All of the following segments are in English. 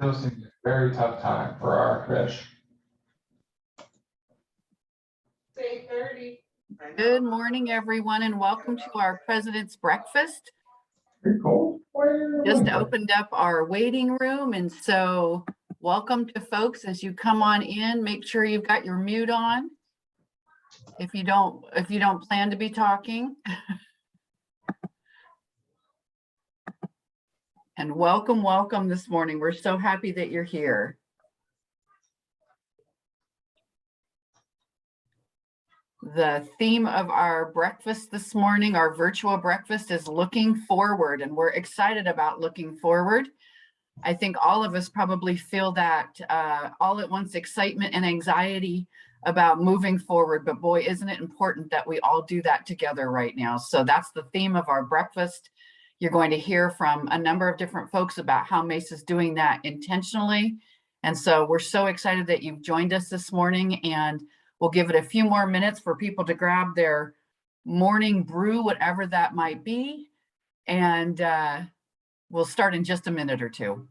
Those seem to be a very tough time for our fish. 8:30. Good morning, everyone, and welcome to our President's Breakfast. Pretty cold. Just opened up our waiting room, and so welcome to folks as you come on in. Make sure you've got your mute on. If you don't plan to be talking. And welcome this morning. We're so happy that you're here. The theme of our breakfast this morning, our virtual breakfast, is looking forward, and we're excited about looking forward. I think all of us probably feel that all at once excitement and anxiety about moving forward, but boy, isn't it important that we all do that together right now. So that's the theme of our breakfast. You're going to hear from a number of different folks about how Mesa's doing that intentionally. And so we're so excited that you've joined us this morning, and we'll give it a few more minutes for people to grab their morning brew, whatever that might be. And we'll start in just a minute or two.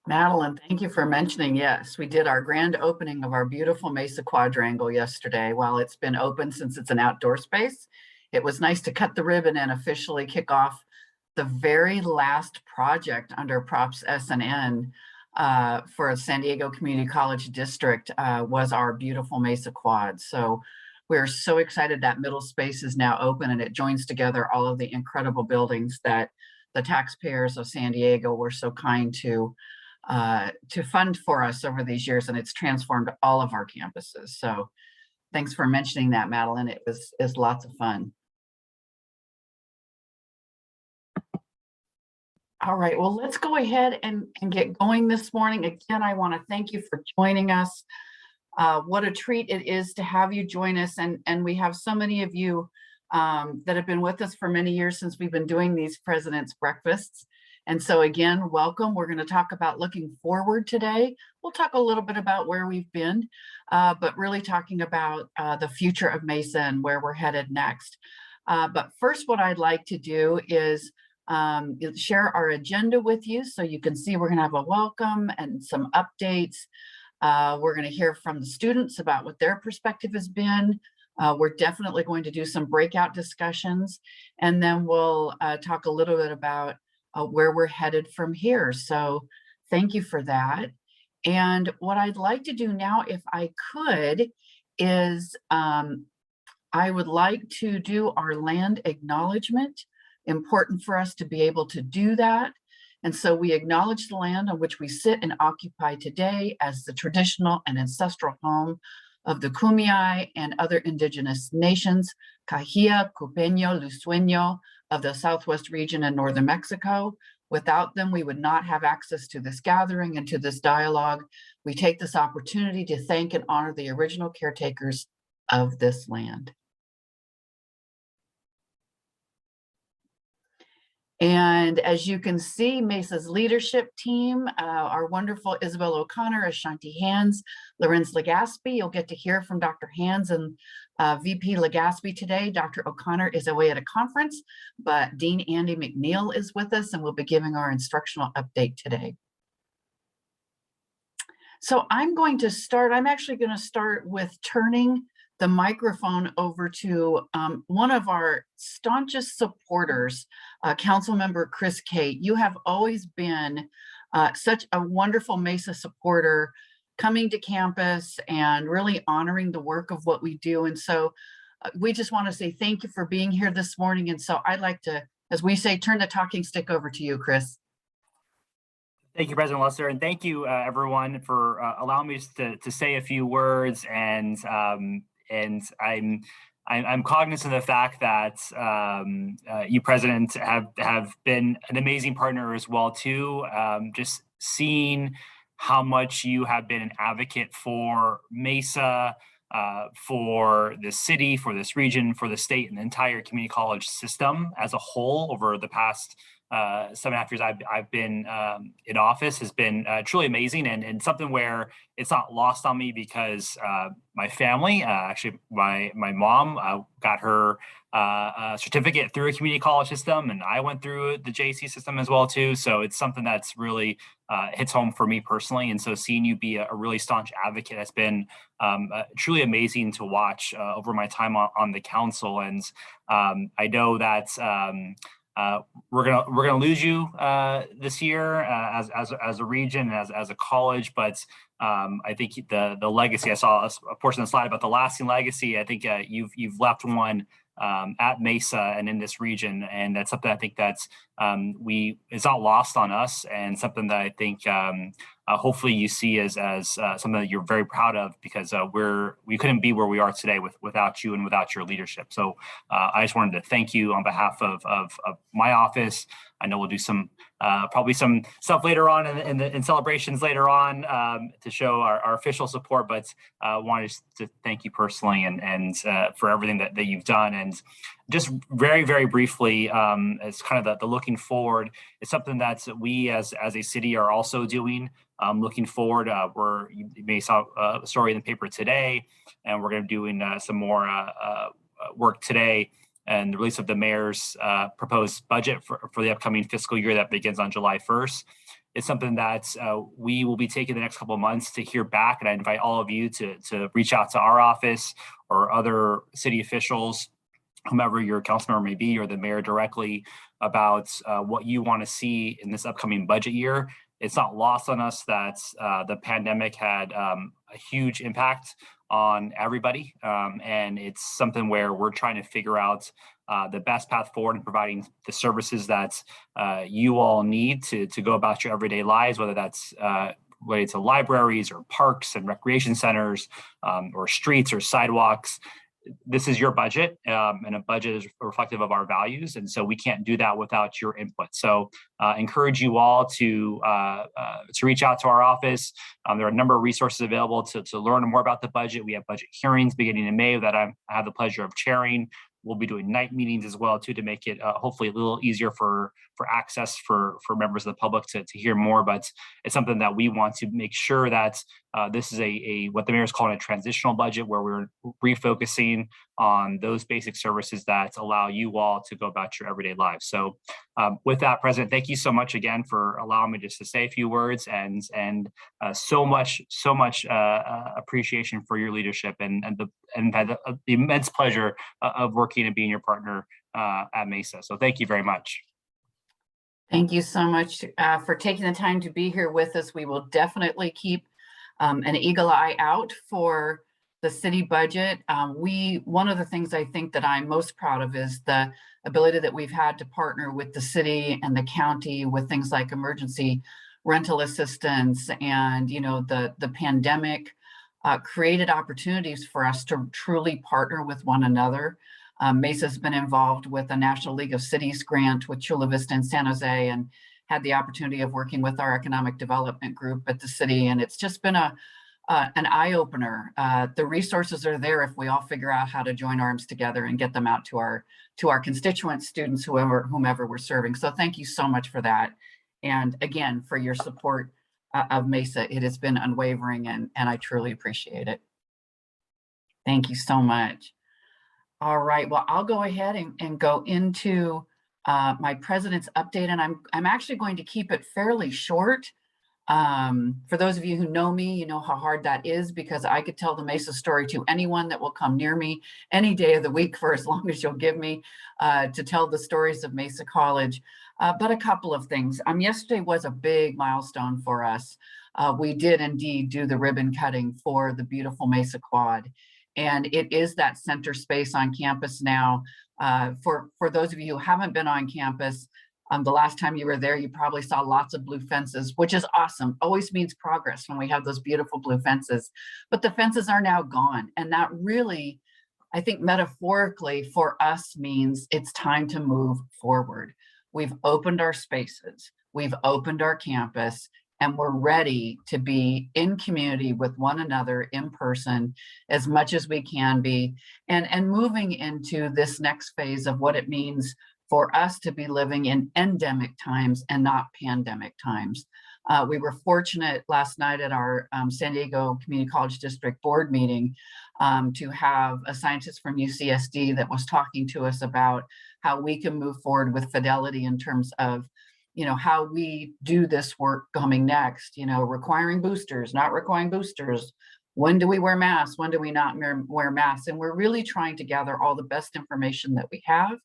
Madeline, thank you for mentioning. Yes, we did our grand opening of our beautiful Mesa quadrangle yesterday. While it's been open since it's an outdoor space, it was nice to cut the ribbon and officially kick off the very last project under Props S&N for San Diego Community College District was our beautiful Mesa quad. So we're so excited that middle space is now open, and it joins together all of the incredible buildings that the taxpayers of San Diego were so kind to fund for us over these years, and it's transformed all of our campuses. So thanks for mentioning that, Madeline. It is lots of fun. All right, well, let's go ahead and get going this morning. Again, I want to thank you for joining us. What a treat it is to have you join us. And we have so many of you that have been with us for many years since we've been doing these President's Breakfasts. And so again, welcome. We're going to talk about looking forward today. We'll talk a little bit about where we've been, but really talking about the future of Mesa and where we're headed next. But first, what I'd like to do is share our agenda with you so you can see we're going to have a welcome and some updates. We're going to hear from the students about what their perspective has been. We're definitely going to do some breakout discussions, and then we'll talk a little bit about where we're headed from here. So thank you for that. And what I'd like to do now, if I could, is I would like to do our land acknowledgement. Important for us to be able to do that. And so we acknowledge the land on which we sit and occupy today as the traditional and ancestral home of the Kumeyaay and other indigenous nations, Kahia, Cupeño, Luiseño, of the Southwest region in northern Mexico. Without them, we would not have access to this gathering and to this dialogue. We take this opportunity to thank and honor the original caretakers of this land. And as you can see, Mesa's leadership team, our wonderful Isabel O'Connor, Ashanti Hands, Lorenz Legaspi. You'll get to hear from Dr. Hands and VP Legaspi today. Dr. O'Connor is away at a conference, but Dean Andy McNeil is with us, and we'll be giving our instructional update today. So I'm actually going to start with turning the microphone over to one of our staunchest supporters, Councilmember Chris Kate. You have always been such a wonderful Mesa supporter, coming to campus and really honoring the work of what we do. And so we just want to say thank you for being here this morning. And so I'd like to, as we say, turn the talking stick over to you, Chris. Thank you, President Lester, and thank you, everyone, for allowing me to say a few words. And I'm cognizant of the fact that you, President, have been an amazing partner as well too. Just seeing how much you have been an advocate for Mesa, for the city, for this region, for the state, and the entire community college system as a whole over the past 7.5 years I've been in office has been truly amazing, and something where it's not lost on me because my family, actually my mom got her certificate through a community college system, and I went through the JC system as well too. So it's something that's really hits home for me personally. And so seeing you be a really staunch advocate has been truly amazing to watch over my time on the council. And I know that we're gonna lose you this year as a region, as a college, but I think the legacy, I saw a portion of the slide about the lasting legacy. I think you've left one at Mesa and in this region, and that's something I think that's it's not lost on us, and something that I think hopefully you see as something that you're very proud of, because we couldn't be where we are today without you and without your leadership. So I just wanted to thank you on behalf of my office. I know we'll do some probably some stuff later on in celebrations later on to show our official support, but wanted to thank you personally and for everything that you've done. And just very, very briefly, as kind of the looking forward, it's something that we as a city are also doing. Looking forward, you may saw a story in the paper today, and we're going to be doing some more work today, and the release of the mayor's proposed budget for the upcoming fiscal year that begins on July 1st. It's something that we will be taking the next couple of months to hear back, and I invite all of you to reach out to our office or other city officials, whomever your council member may be, or the mayor directly, about what you want to see in this upcoming budget year. It's not lost on us that the pandemic had a huge impact on everybody, and it's something where we're trying to figure out the best path forward in providing the services that you all need to go about your everyday lives, whether that's related to libraries or parks and recreation centers, or streets or sidewalks. This is your budget, and a budget is reflective of our values, and so we can't do that without your input. So encourage you all to reach out to our office. There are a number of resources available to learn more about the budget. We have budget hearings beginning in May that I have the pleasure of chairing. We'll be doing night meetings as well too, to make it hopefully a little easier for access for members of the public to hear more. But it's something that we want to make sure that this is what the mayor is calling a transitional budget, where we're refocusing on those basic services that allow you all to go about your everyday lives. So with that, President, thank you so much again for allowing me just to say a few words, and so much appreciation for your leadership, and had the immense pleasure of working and being your partner at Mesa. So thank you very much. Thank you so much for taking the time to be here with us. We will definitely keep an eagle eye out for the city budget. One of the things I think that I'm most proud of is the ability that we've had to partner with the city and the county with things like emergency rental assistance, and the pandemic created opportunities for us to truly partner with one another. Mesa's been involved with the National League of Cities grant with Chula Vista and San Jose, and had the opportunity of working with our economic development group at the city. And it's just been an eye-opener. The resources are there if we all figure out how to join arms together and get them out to our constituents, students, whomever we're serving. So thank you so much for that. And again, for your support of Mesa. It has been unwavering, and I truly appreciate it. Thank you so much. All right, well, I'll go ahead and go into my president's update, and I'm actually going to keep it fairly short. For those of you who know me, you know how hard that is, because I could tell the Mesa story to anyone that will come near me any day of the week for as long as you'll give me to tell the stories of Mesa College. But a couple of things. Yesterday was a big milestone for us. We did indeed do the ribbon cutting for the beautiful Mesa Quad. And it is that center space on campus now. For those of you who haven't been on campus, the last time you were there, you probably saw lots of blue fences, which is awesome. Always means progress when we have those beautiful blue fences. But the fences are now gone. And that really, I think metaphorically for us, means it's time to move forward. We've opened our spaces. We've opened our campus. And we're ready to be in community with one another in person as much as we can be, and moving into this next phase of what it means for us to be living in endemic times and not pandemic times. We were fortunate last night at our San Diego Community College District Board meeting to have a scientist from UCSD that was talking to us about how we can move forward with fidelity in terms of, you know, how we do this work coming next, you know, requiring boosters, not requiring boosters. When do we wear masks? When do we not wear masks? And we're really trying to gather all the best information that we have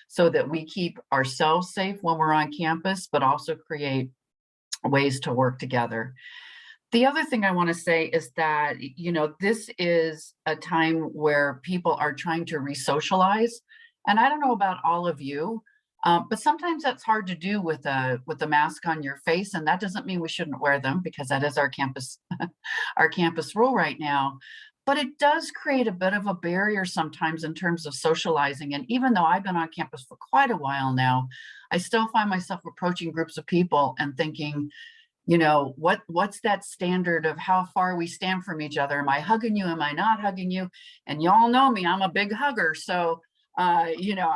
so that we keep ourselves safe when we're on campus, but also create ways to work together. The other thing I want to say is that, you know, this is a time where people are trying to re-socialize. And I don't know about all of you, but sometimes that's hard to do with a mask on your face, and that doesn't mean we shouldn't wear them, because that is our campus our campus rule right now. But it does create a bit of a barrier sometimes in terms of socializing. And even though I've been on campus for quite a while now, I still find myself approaching groups of people and thinking, you know, what's that standard of how far we stand from each other? Am I hugging you? Am I not hugging you? And y'all know me, I'm a big hugger. So you know,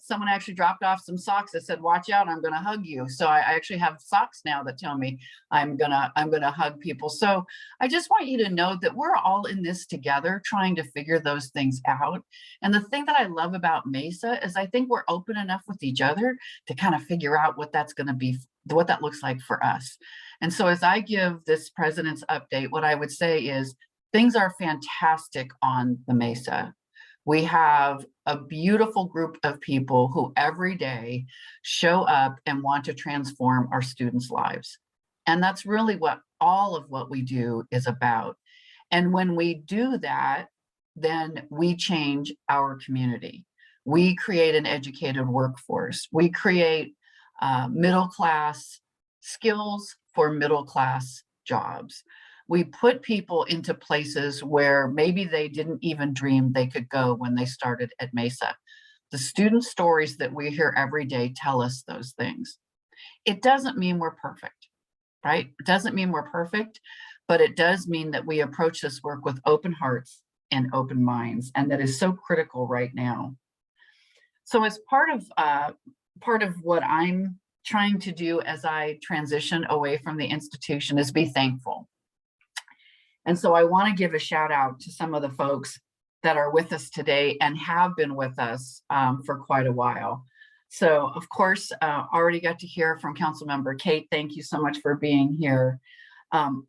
someone actually dropped off some socks that said, watch out, I'm gonna hug you. So I actually have socks now that tell me I'm gonna hug people. So I just want you to know that we're all in this together, trying to figure those things out. And the thing that I love about Mesa is I think we're open enough with each other to kind of figure out what that's gonna be, what that looks like for us. And so as I give this president's update, what I would say is things are fantastic on the Mesa. We have a beautiful group of people who every day show up and want to transform our students' lives. And that's really what all of what we do is about. And when we do that, then we change our community. We create an educated workforce. We create middle-class skills for middle-class jobs. We put people into places where maybe they didn't even dream they could go when they started at Mesa. The student stories that we hear every day tell us those things. It doesn't mean we're perfect, right? It doesn't mean we're perfect, but it does mean that we approach this work with open hearts and open minds, and that is so critical right now. So as part of what I'm trying to do as I transition away from the institution is be thankful. And so I want to give a shout out to some of the folks that are with us today and have been with us for quite a while. So of course, already got to hear from Councilmember Kate. Thank you so much for being here.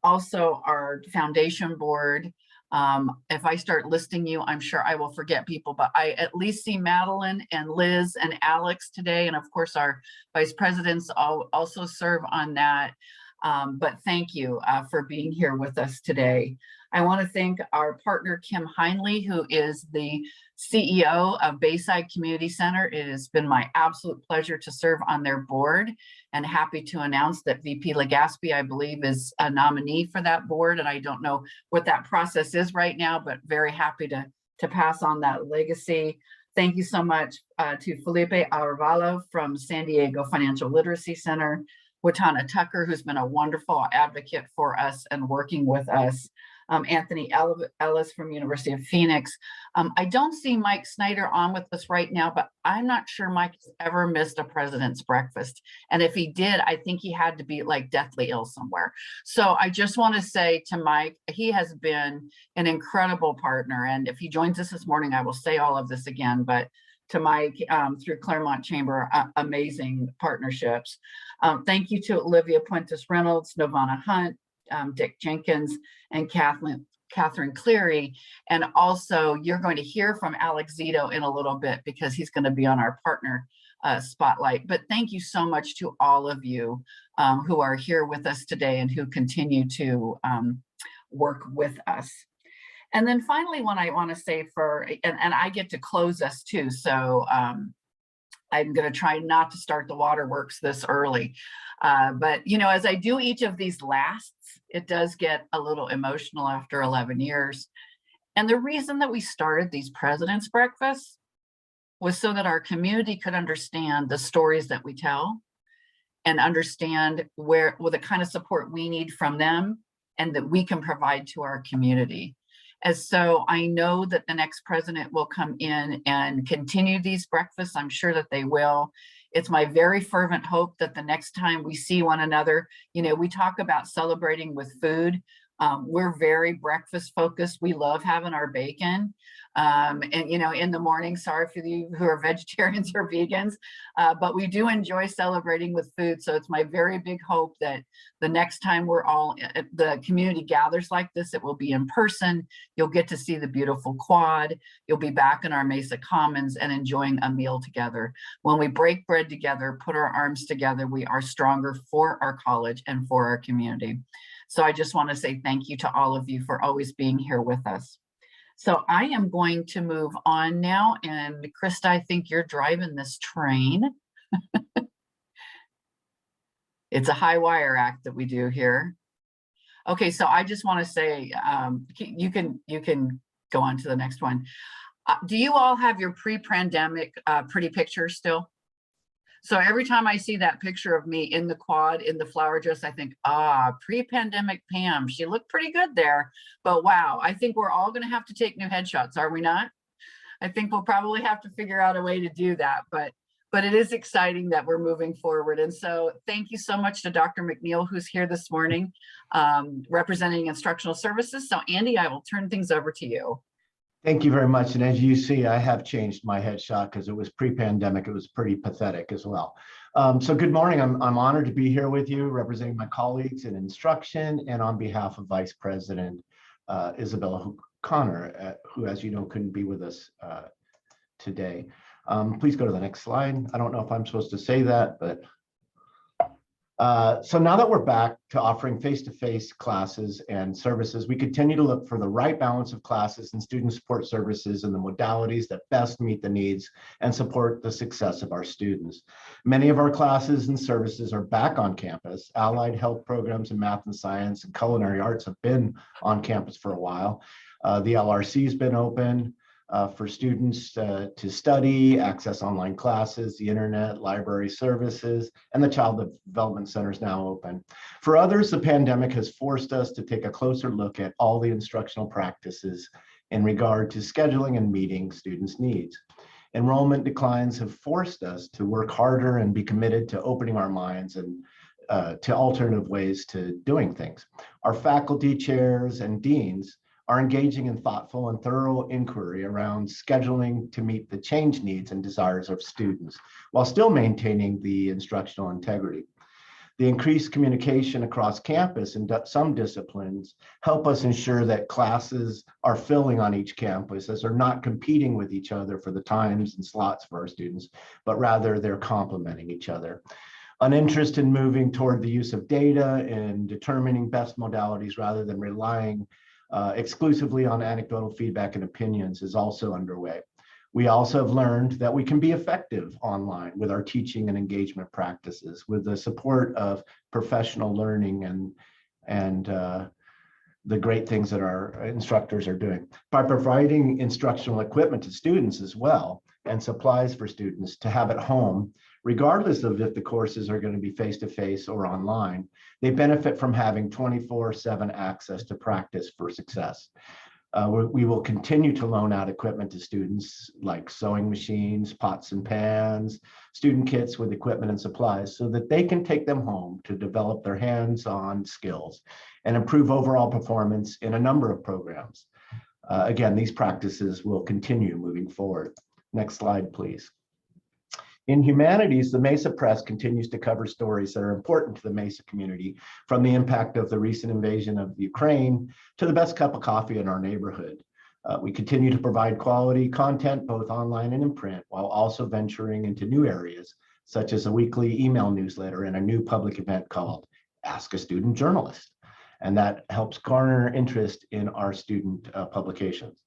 Also our foundation board. If I start listing you, I'm sure I will forget people, but I at least see Madeline and Liz and Alex today. And of course, our vice presidents also serve on that. But thank you for being here with us today. I want to thank our partner, Kim Heinley, who is the CEO of Bayside Community Center. It has been my absolute pleasure to serve on their board, and happy to announce that VP Legaspi, I believe, is a nominee for that board. And I don't know what that process is right now, but very happy to pass on that legacy. Thank you so much to Felipe Arevalo from San Diego Financial Literacy Center, Watana Tucker, who's been a wonderful advocate for us and working with us, Anthony Ellis from University of Phoenix. I don't see Mike Snyder on with us right now, but I'm not sure Mike has ever missed a president's breakfast. And if he did, I think he had to be like deathly ill somewhere. So I just want to say to Mike, he has been an incredible partner. And if he joins us this morning, I will say all of this again, but to Mike through Claremont Chamber, amazing partnerships. Thank you to Olivia Puentes Reynolds, Novana Hunt, Dick Jenkins, and Catherine Cleary. And also you're going to hear from Alex Zito in a little bit because he's going to be on our partner spotlight. But thank you so much to all of you who are here with us today and who continue to work with us. And then finally, what I want to say and I get to close us too. So I'm going to try not to start the waterworks this early. But, as I do each of these lasts, it does get a little emotional after 11 years. And the reason that we started these President's Breakfasts was so that our community could understand the stories that we tell and understand what the kind of support we need from them and that we can provide to our community. And so I know that the next president will come in and continue these breakfasts. I'm sure that they will. It's my very fervent hope that the next time we see one another, we talk about celebrating with food. We're very breakfast focused. We love having our bacon. And, in the morning, sorry for you who are vegetarians or vegans, but we do enjoy celebrating with food. So it's my very big hope that the next time the community gathers like this, it will be in person. You'll get to see the beautiful quad. You'll be back in our Mesa Commons and enjoying a meal together. When we break bread together, put our arms together, we are stronger for our college and for our community. So I just want to say thank you to all of you for always being here with us. So I am going to move on now. And Krista, I think you're driving this train. It's a high wire act that we do here. Okay, so I just want to say, you can go on to the next one. Do you all have your pre-pandemic pretty pictures still? So every time I see that picture of me in the quad, in the flower dress, I think, pre-pandemic Pam, she looked pretty good there. But wow, I think we're all going to have to take new headshots, are we not? I think we'll probably have to figure out a way to do that. But it is exciting that we're moving forward. And so thank you so much to Dr. McNeil, who's here this morning, representing instructional services. So Andy, I will turn things over to you. Thank you very much. And as you see, I have changed my headshot because it was pre-pandemic. It was pretty pathetic as well. So good morning. I'm honored to be here with you, representing my colleagues in instruction and on behalf of Vice President Isabella Connor, who, as you know, couldn't be with us today. Please go to the next slide. I don't know if I'm supposed to say that, but so now that we're back to offering face-to-face classes and services, we continue to look for the right balance of classes and student support services and the modalities that best meet the needs and support the success of our students. Many of our classes and services are back on campus. Allied health programs in math and science and culinary arts have been on campus for a while. The LRC has been open for students to study, access online classes, the internet, library services, and the Child Development Center is now open. For others, the pandemic has forced us to take a closer look at all the instructional practices in regard to scheduling and meeting students' needs. Enrollment declines have forced us to work harder and be committed to opening our minds and to alternative ways to doing things. Our faculty, chairs, and deans are engaging in thoughtful and thorough inquiry around scheduling to meet the change needs and desires of students, while still maintaining the instructional integrity. The increased communication across campus in some disciplines help us ensure that classes are filling on each campus, as they're not competing with each other for the times and slots for our students, but rather they're complementing each other. An interest in moving toward the use of data and determining best modalities rather than relying exclusively on anecdotal feedback and opinions is also underway. We also have learned that we can be effective online with our teaching and engagement practices with the support of professional learning and the great things that our instructors are doing. By providing instructional equipment to students as well and supplies for students to have at home, regardless of if the courses are going to be face-to-face or online, they benefit from having 24/7 access to practice for success. We will continue to loan out equipment to students like sewing machines, pots and pans, student kits with equipment and supplies so that they can take them home to develop their hands-on skills and improve overall performance in a number of programs. Again, these practices will continue moving forward. Next slide, please. In humanities, the Mesa Press continues to cover stories that are important to the Mesa community, from the impact of the recent invasion of Ukraine to the best cup of coffee in our neighborhood. We continue to provide quality content, both online and in print, while also venturing into new areas, such as a weekly email newsletter and a new public event called Ask a Student Journalist. And that helps garner interest in our student publications.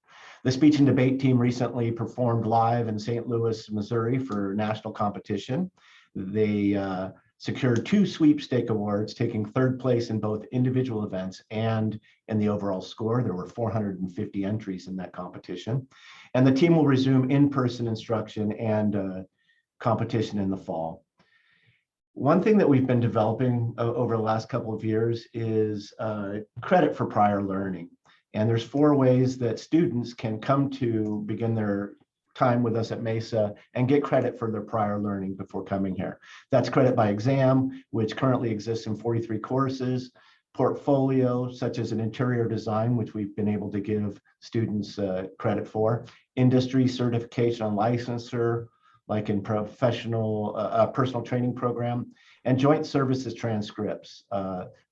The speech and debate team recently performed live in St. Louis, Missouri for national competition. They secured 2 sweepstake awards, taking 3rd place in both individual events and in the overall score. There were 450 entries in that competition. And the team will resume in-person instruction and competition in the fall. One thing that we've been developing over the last couple of years is credit for prior learning. And there's 4 ways that students can come to begin their time with us at Mesa and get credit for their prior learning before coming here. That's credit by exam, which currently exists in 43 courses, portfolio, such as an interior design, which we've been able to give students credit for, industry certification on licensure, like in professional, personal training program, and joint services transcripts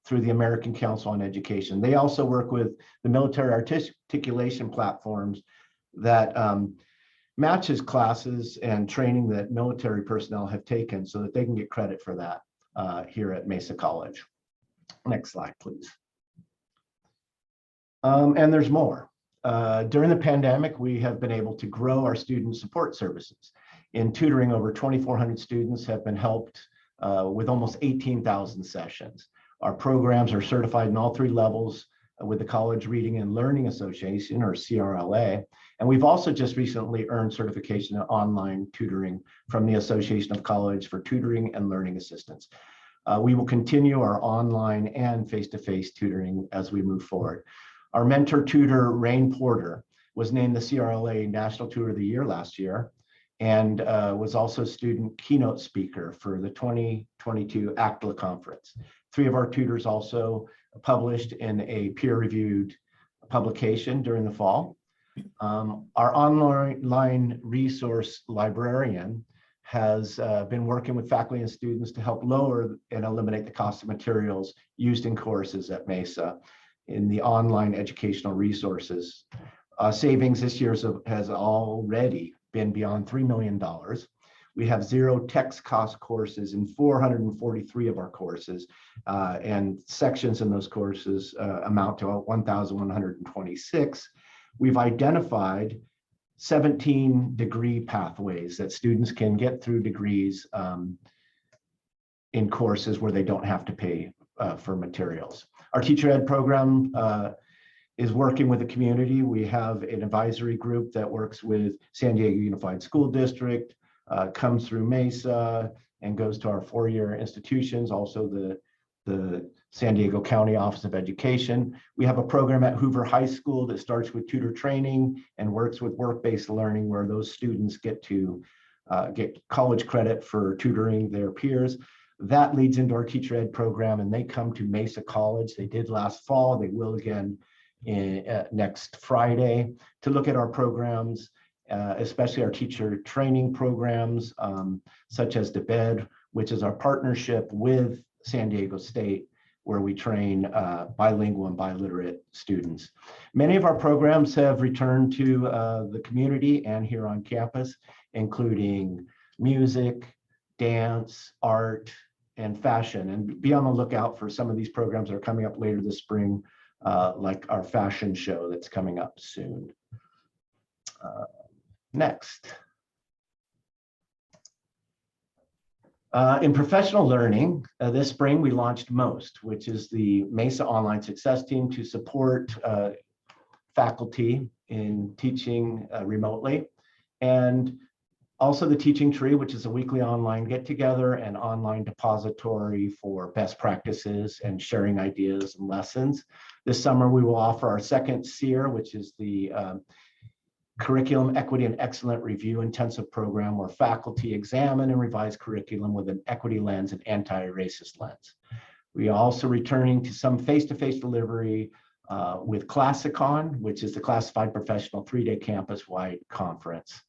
through the American Council on Education. They also work with the military articulation platforms that matches classes and training that military personnel have taken so that they can get credit for that here at Mesa College. Next slide, please. And there's more. During the pandemic, we have been able to grow our student support services. In tutoring, over 2,400 students have been helped with almost 18,000 sessions. Our programs are certified in all 3 levels with the College Reading and Learning Association, or CRLA. And we've also just recently earned certification in online tutoring from the Association of College for Tutoring and Learning Assistance. We will continue our online and face-to-face tutoring as we move forward. Our mentor tutor, Rain Porter, was named the CRLA National Tutor of the Year last year, and was also student keynote speaker for the 2022 ACTLA conference. 3 of our tutors also published in a peer-reviewed publication during the fall. Our online resource librarian has been working with faculty and students to help lower and eliminate the cost of materials used in courses at Mesa in the online educational resources. Savings this year has already been beyond $3 million. We have 0 text cost courses in 443 of our courses, and sections in those courses amount to 1,126. We've identified 17 degree pathways that students can get through degrees in courses where they don't have to pay for materials. Our teacher ed program is working with the community. We have an advisory group that works with San Diego Unified School District, comes through Mesa and goes to our 4-year institutions, also the San Diego County Office of Education. We have a program at Hoover High School that starts with tutor training and works with work-based learning, where those students get to get college credit for tutoring their peers. That leads into our teacher ed program, and they come to Mesa College. They did last fall, they will again next Friday, to look at our programs, especially our teacher training programs, such as DeBed, which is our partnership with San Diego State, where we train bilingual and biliterate students. Many of our programs have returned to the community and here on campus, including music, dance, art, and fashion. And be on the lookout for some of these programs that are coming up later this spring, like our fashion show that's coming up soon. Next. In professional learning, this spring we launched MOST, which is the Mesa Online Success Team to support faculty in teaching remotely, and also the Teaching Tree, which is a weekly online get-together and online depository for best practices and sharing ideas and lessons. This summer we will offer our second SEER, which is the Curriculum Equity and Excellent Review Intensive Program, where faculty examine and revise curriculum with an equity lens and anti-racist lens. We are also returning to some face-to-face delivery with Classicon, which is the Classified Professional 3-day campus-wide conference.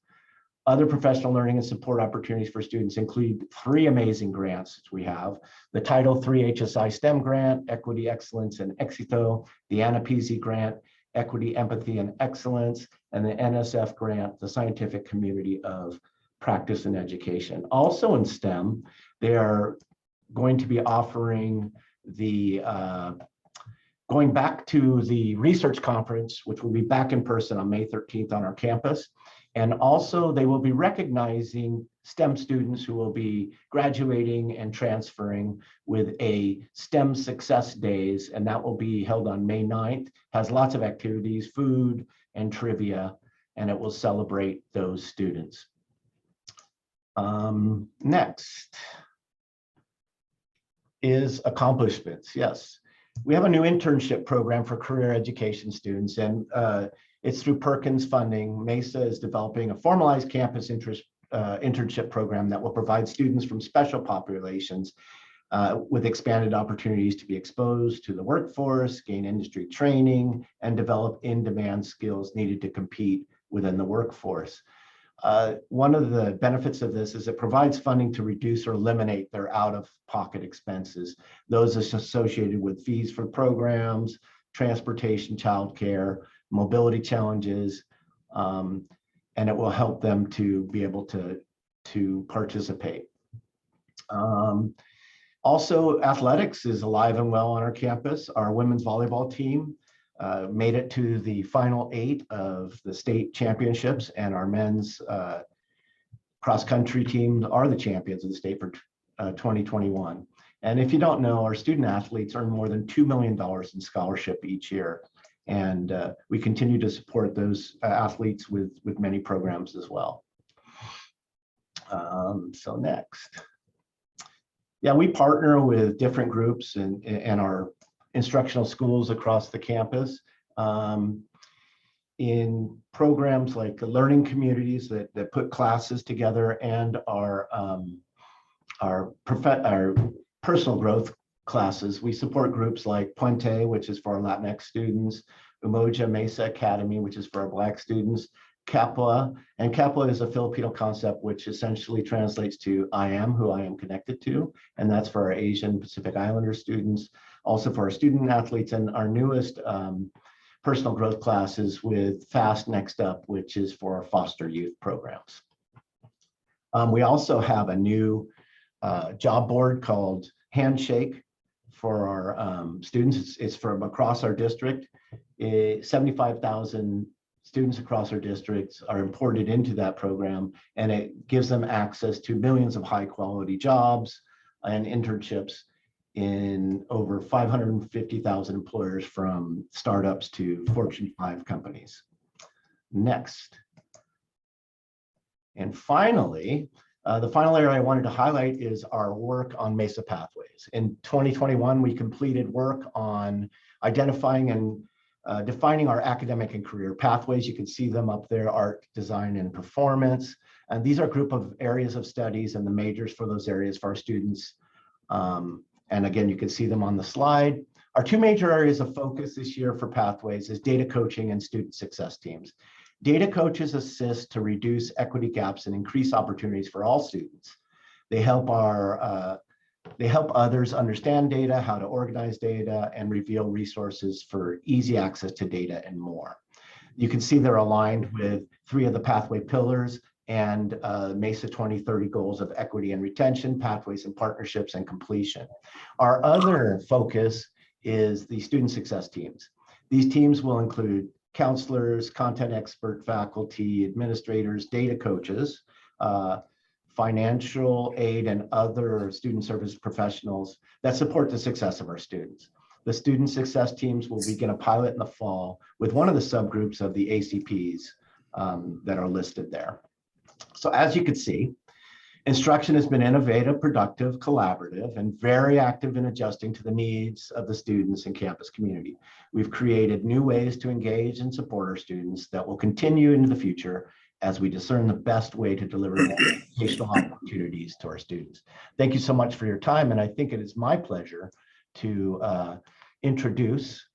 Other professional learning and support opportunities for students include 3 amazing grants we have: the Title III HSI STEM grant, Equity, Excellence, and Exito, the Anna Peasy grant, Equity, Empathy, and Excellence, and the NSF grant, the Scientific Community of Practice and Education. Also in STEM, they are going to be offering the going back to the research conference, which will be back in person on May 13th on our campus. And also they will be recognizing STEM students who will be graduating and transferring with a STEM Success Days, and that will be held on May 9th. Has lots of activities, food and trivia, and it will celebrate those students. Next is accomplishments. Yes, we have a new internship program for career education students, and it's through Perkins funding. Mesa is developing a formalized campus internship program that will provide students from special populations with expanded opportunities to be exposed to the workforce, gain industry training, and develop in-demand skills needed to compete within the workforce. One of the benefits of this is it provides funding to reduce or eliminate their out-of-pocket expenses, those associated with fees for programs, transportation, childcare, mobility challenges, and it will help them to be able to participate. Also, athletics is alive and well on our campus. Our women's volleyball team made it to the final 8 of the state championships, and our men's cross-country teams are the champions of the state for 2021. And if you don't know, our student athletes earn more than $2 million in scholarship each year. And we continue to support those athletes with many programs as well. So next. Yeah, we partner with different groups and our instructional schools across the campus in programs like the learning communities that put classes together, and our personal growth classes. We support groups like Puente, which is for our Latinx students, Umoja Mesa Academy, which is for our Black students, Kapwa, and Kapwa is a Filipino concept which essentially translates to I am who I am connected to, and that's for our Asian Pacific Islander students, also for our student athletes, and our newest personal growth classes with Fast Next Up, which is for our foster youth programs. We also have a new job board called Handshake for our students. It's from across our district. 75,000 students across our districts are imported into that program, and it gives them access to millions of high quality jobs and internships in over 550,000 employers, from startups to Fortune 5 companies. Next. And finally, the final area I wanted to highlight is our work on Mesa Pathways. In 2021, we completed work on identifying and defining our academic and career pathways. You can see them up there: art, design, and performance. And these are a group of areas of studies and the majors for those areas for our students. And again, you can see them on the slide. Our 2 major areas of focus this year for pathways is data coaching and student success teams. Data coaches assist to reduce equity gaps and increase opportunities for all students. They help others understand data, how to organize data, and reveal resources for easy access to data and more. You can see they're aligned with 3 of the pathway pillars and Mesa 2030 goals of equity and retention, pathways and partnerships, and completion. Our other focus is the student success teams. These teams will include counselors, content expert faculty, administrators, data coaches, financial aid, and other student service professionals that support the success of our students. The student success teams will begin a pilot in the fall with one of the subgroups of the ACPs that are listed there. So as you can see, instruction has been innovative, productive, collaborative, and very active in adjusting to the needs of the students and campus community. We've created new ways to engage and support our students that will continue into the future as we discern the best way to deliver educational opportunities to our students. Thank you so much for your time, and I think it is my pleasure to introduce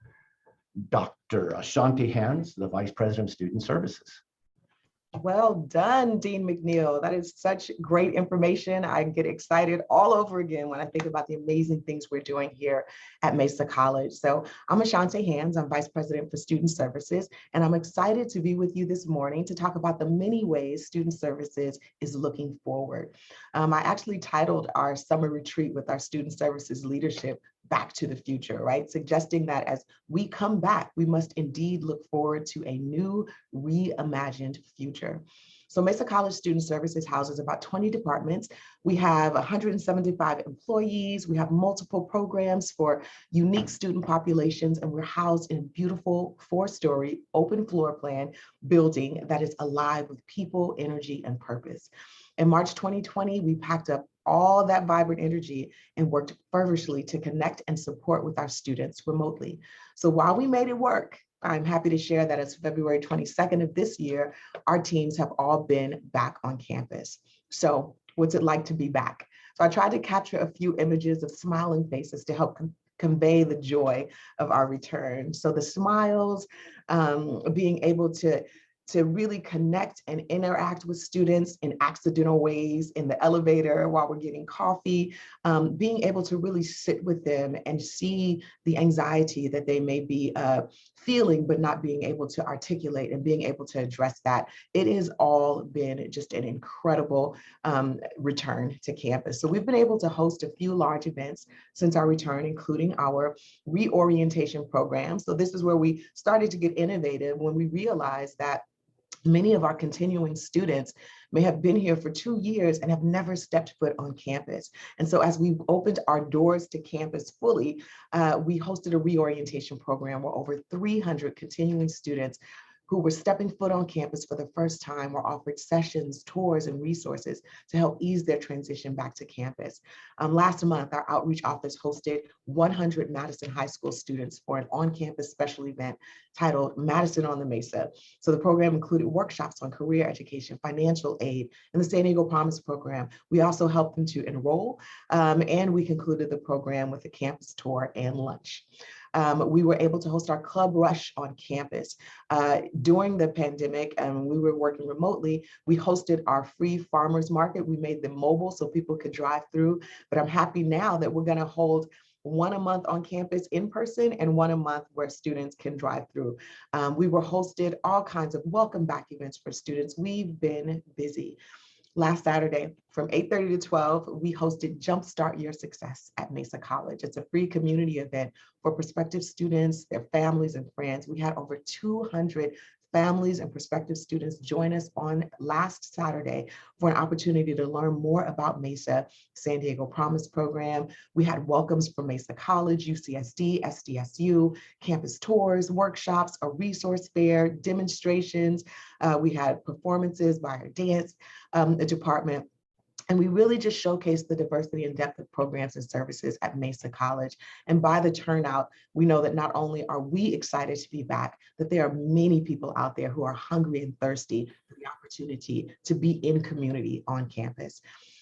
Dr. Ashanti Hands, the Vice President of Student Services. Well done, Dean McNeil. That is such great information. I get excited all over again when I think about the amazing things we're doing here at Mesa College. So I'm Ashante Hands, I'm Vice President for Student Services, and I'm excited to be with you this morning to talk about the many ways Student Services is looking forward. I actually titled our summer retreat with our Student Services leadership Back to the Future, right? Suggesting that as we come back, we must indeed look forward to a new, reimagined future. So Mesa College Student Services houses about 20 departments. We have 175 employees. We have multiple programs for unique student populations, and we're housed in a beautiful 4-story open floor plan building that is alive with people, energy, and purpose. In March 2020, we packed up all that vibrant energy and worked feverishly to connect and support with our students remotely. So while we made it work, I'm happy to share that as February 22nd of this year, our teams have all been back on campus. So what's it like to be back? So I tried to capture a few images of smiling faces to help convey the joy of our return. So the smiles, being able to really connect and interact with students in accidental ways in the elevator while we're getting coffee, being able to really sit with them and see the anxiety that they may be feeling, but not being able to articulate and being able to address that. It has all been just an incredible return to campus. So we've been able to host a few large events since our return, including our reorientation program. So this is where we started to get innovative when we realized that many of our continuing students may have been here for 2 years and have never stepped foot on campus. And so as we opened our doors to campus fully, we hosted a reorientation program where over 300 continuing students who were stepping foot on campus for the first time were offered sessions, tours, and resources to help ease their transition back to campus. Last month, our outreach office hosted 100 Madison High School students for an on-campus special event titled Madison on the Mesa. So the program included workshops on career education, financial aid, and the San Diego Promise program. We also helped them to enroll, and we concluded the program with a campus tour and lunch. We were able to host our Club Rush on campus. During the pandemic, and we were working remotely, we hosted our free farmers market. We made them mobile so people could drive through, but I'm happy now that we're gonna hold one a month on campus in person and one a month where students can drive through. We were hosted all kinds of welcome back events for students. We've been busy. Last Saturday from 8:30 to 12, we hosted Jumpstart Your Success at Mesa College. It's a free community event for prospective students, their families and friends. We had over 200 families and prospective students join us on last Saturday for an opportunity to learn more about Mesa, San Diego Promise program. We had welcomes from Mesa College, UCSD, SDSU, campus tours, workshops, a resource fair, demonstrations. We had performances by our dance department. And we really just showcased the diversity and depth of programs and services at Mesa College. And by the turnout, we know that not only are we excited to be back, that there are many people out there who are hungry and thirsty for the opportunity to be in community on campus.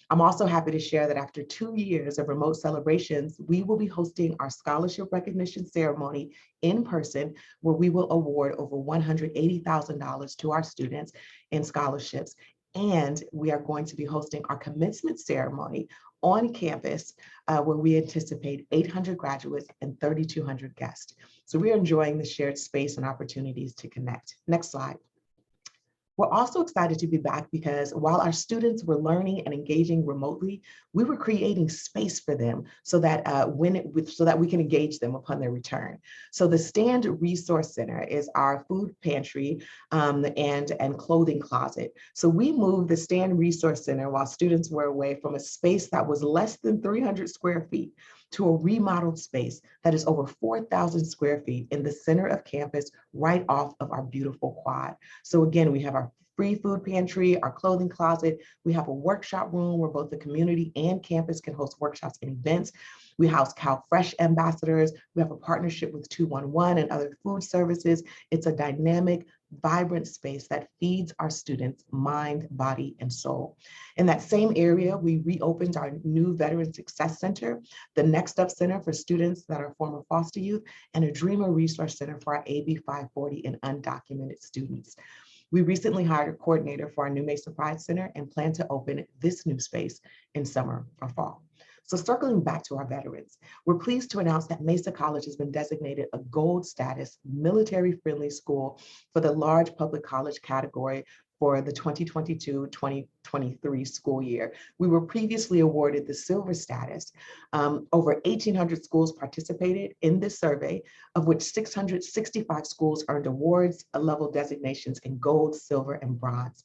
I'm also happy to share that after 2 years of remote celebrations, we will be hosting our scholarship recognition ceremony in person, where we will award over $180,000 to our students in scholarships. And we are going to be hosting our commencement ceremony on campus, where we anticipate 800 graduates and 3,200 guests. So we are enjoying the shared space and opportunities to connect. Next slide. We're also excited to be back because while our students were learning and engaging remotely, we were creating space for them so that so that we can engage them upon their return. So the Stand Resource Center is our food pantry and clothing closet. So we moved the Stand Resource Center while students were away from a space that was less than 300 square feet to a remodeled space that is over 4,000 square feet in the center of campus, right off of our beautiful quad. So again, we have our free food pantry, our clothing closet. We have a workshop room where both the community and campus can host workshops and events. We house CalFresh ambassadors. We have a partnership with 211 and other food services. It's a dynamic, vibrant space that feeds our students' mind, body, and soul. In that same area, we reopened our new Veteran Success Center, the Next Up Center for students that are former foster youth, and a Dreamer Resource Center for our AB 540 and undocumented students. We recently hired a coordinator for our new Mesa Pride Center and plan to open this new space in summer or fall. So circling back to our veterans, we're pleased to announce that Mesa College has been designated a gold status military-friendly school for the large public college category for the 2022-2023 school year. We were previously awarded the silver status. Over 1,800 schools participated in this survey, of which 665 schools earned awards, level designations in gold, silver, and bronze.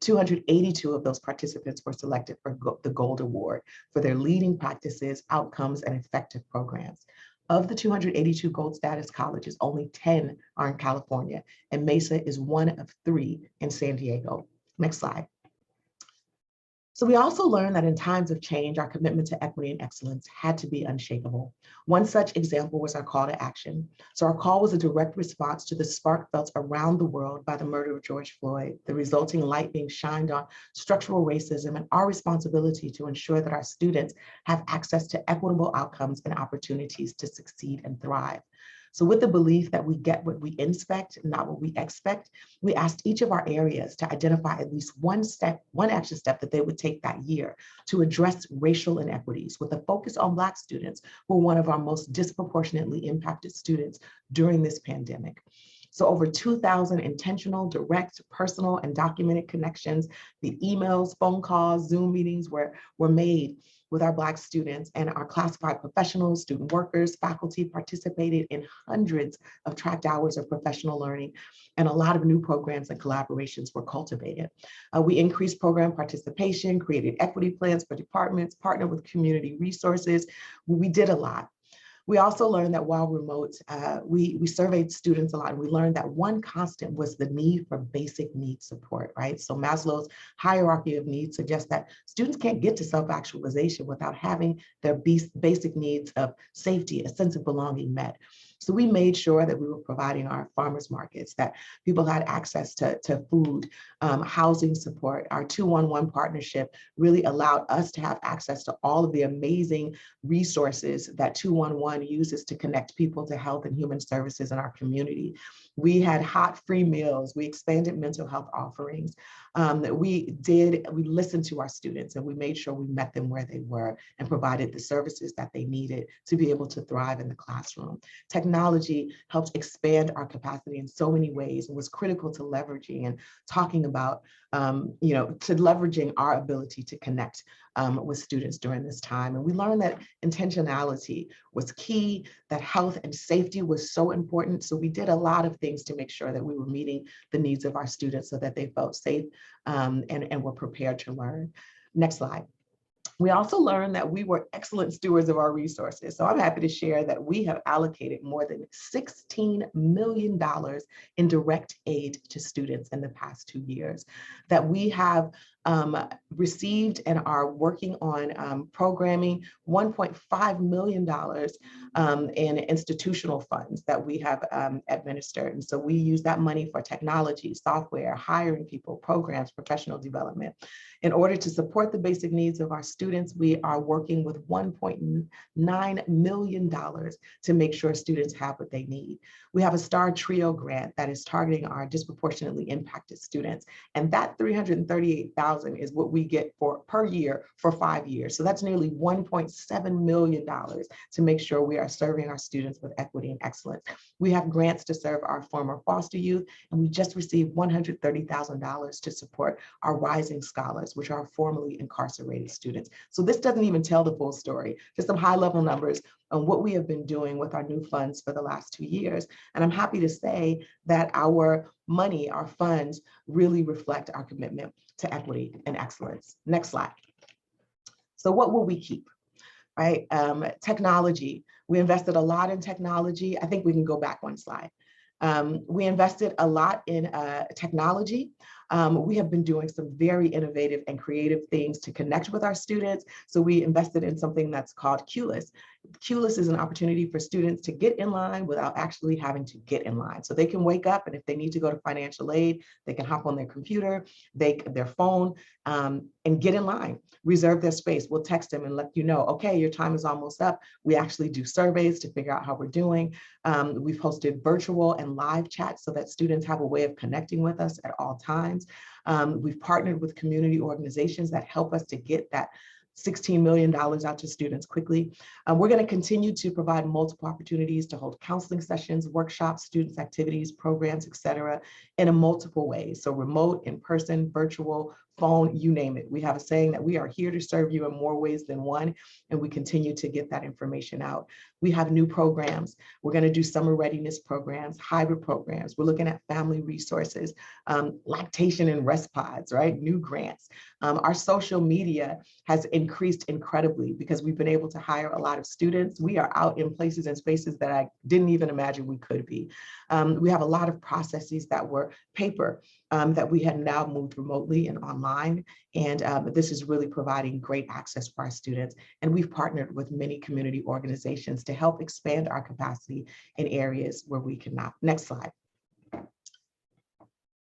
282 of those participants were selected for the Gold Award for their leading practices, outcomes, and effective programs. Of the 282 gold status colleges, only 10 are in California, and Mesa is one of 3 in San Diego. Next slide. So we also learned that in times of change, our commitment to equity and excellence had to be unshakable. One such example was our call to action. So our call was a direct response to the spark felt around the world by the murder of George Floyd, the resulting light being shined on structural racism and our responsibility to ensure that our students have access to equitable outcomes and opportunities to succeed and thrive. So with the belief that we get what we inspect, not what we expect, we asked each of our areas to identify at least one action step that they would take that year to address racial inequities with a focus on Black students who are one of our most disproportionately impacted students during this pandemic. So over 2,000 intentional, direct, personal, and documented connections, the emails, phone calls, Zoom meetings were made with our Black students, and our classified professionals, student workers, faculty participated in hundreds of tracked hours of professional learning, and a lot of new programs and collaborations were cultivated. We increased program participation, created equity plans for departments, partnered with community resources. We did a lot. We also learned that while remote, we surveyed students a lot, and we learned that one constant was the need for basic need support, right? So Maslow's hierarchy of needs suggests that students can't get to self-actualization without having their basic needs of safety, a sense of belonging met. So we made sure that we were providing our farmers markets, that people had access to food, housing support. Our 211 partnership really allowed us to have access to all of the amazing resources that 211 uses to connect people to health and human services in our community. We had hot free meals. We expanded mental health offerings. We listened to our students, and we made sure we met them where they were and provided the services that they needed to be able to thrive in the classroom. Technology helped expand our capacity in so many ways and was critical to leveraging and talking about, to leveraging our ability to connect with students during this time. And we learned that intentionality was key, that health and safety was so important. So we did a lot of things to make sure that we were meeting the needs of our students so that they felt safe and were prepared to learn. Next slide. We also learned that we were excellent stewards of our resources. So I'm happy to share that we have allocated more than $16 million in direct aid to students in the past 2 years, that we have received and are working on programming $1.5 million in institutional funds that we have administered. And so we use that money for technology, software, hiring people, programs, professional development. In order to support the basic needs of our students, we are working with $1.9 million to make sure students have what they need. We have a STAR Trio grant that is targeting our disproportionately impacted students. And that $338,000 is what we get per year for 5 years. So that's nearly $1.7 million to make sure we are serving our students with equity and excellence. We have grants to serve our former foster youth, and we just received $130,000 to support our rising scholars, which are formerly incarcerated students. So this doesn't even tell the full story, just some high level numbers on what we have been doing with our new funds for the last 2 years. And I'm happy to say that our money, our funds really reflect our commitment to equity and excellence. Next slide. So what will we keep, right? Technology, we invested a lot in technology. I think we can go back one slide. We invested a lot in technology. We have been doing some very innovative and creative things to connect with our students. So we invested in something that's called QLIS. QLIS is an opportunity for students to get in line without actually having to get in line. So they can wake up, and if they need to go to financial aid, they can hop on their computer, their phone, and get in line, reserve their space. We'll text them and let you know, okay, your time is almost up. We actually do surveys to figure out how we're doing. We've hosted virtual and live chats so that students have a way of connecting with us at all times. We've partnered with community organizations that help us to get that $16 million out to students quickly. We're going to continue to provide multiple opportunities to hold counseling sessions, workshops, students, activities, programs, et cetera, in a multiple ways. So remote, in person, virtual, phone, you name it. We have a saying that we are here to serve you in more ways than one, and we continue to get that information out. We have new programs. We're going to do summer readiness programs, hybrid programs. We're looking at family resources, lactation and rest pods, right? New grants. Our social media has increased incredibly because we've been able to hire a lot of students. We are out in places and spaces that I didn't even imagine we could be. We have a lot of processes that were paper that we have now moved remotely and online. And this is really providing great access for our students. And we've partnered with many community organizations to help expand our capacity in areas where we cannot. Next slide.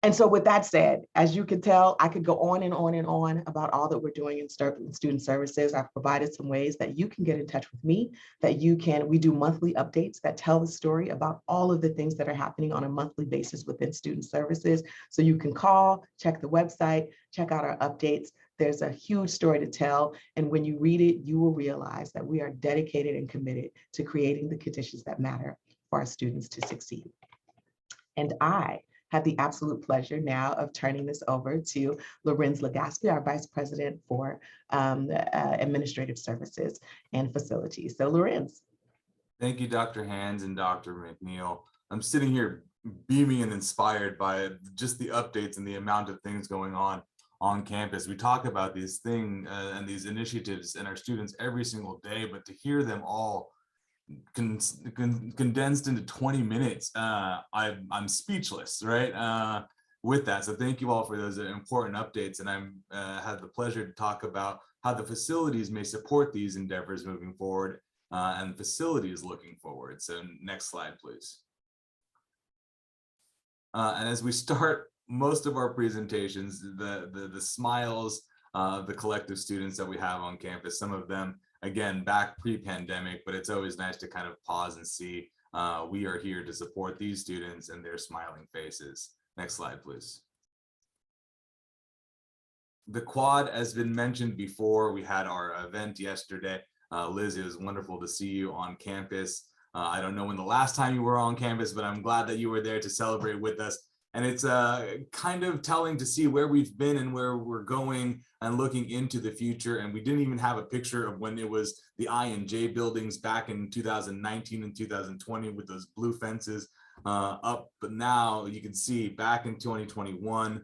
And so with that said, as you can tell, I could go on and on and on about all that we're doing in student services. I've provided some ways that you can get in touch with me, we do monthly updates that tell the story about all of the things that are happening on a monthly basis within student services. So you can call, check the website, check out our updates. There's a huge story to tell. And when you read it, you will realize that we are dedicated and committed to creating the conditions that matter for our students to succeed. And I have the absolute pleasure now of turning this over to Lorenz Legaspi, our Vice President for Administrative Services and Facilities. So Lorenz. Thank you, Dr. Hands and Dr. McNeil. I'm sitting here beaming and inspired by just the updates and the amount of things going on campus. We talk about these things and these initiatives and our students every single day, but to hear them all condensed into 20 minutes, I'm speechless, right? With that, so thank you all for those important updates, and I'm had the pleasure to talk about how the facilities may support these endeavors moving forward, and the facilities looking forward. So next slide, please. And as we start most of our presentations, the smiles of the collective students that we have on campus, some of them again back pre-pandemic, but it's always nice to kind of pause and see we are here to support these students and their smiling faces. Next slide, please. The quad has been mentioned before. We had our event yesterday. Liz, it was wonderful to see you on campus. I don't know when the last time you were on campus, but I'm glad that you were there to celebrate with us. And it's kind of telling to see where we've been and where we're going and looking into the future. And we didn't even have a picture of when it was the I&J buildings back in 2019 and 2020 with those blue fences up. But now you can see back in 2021,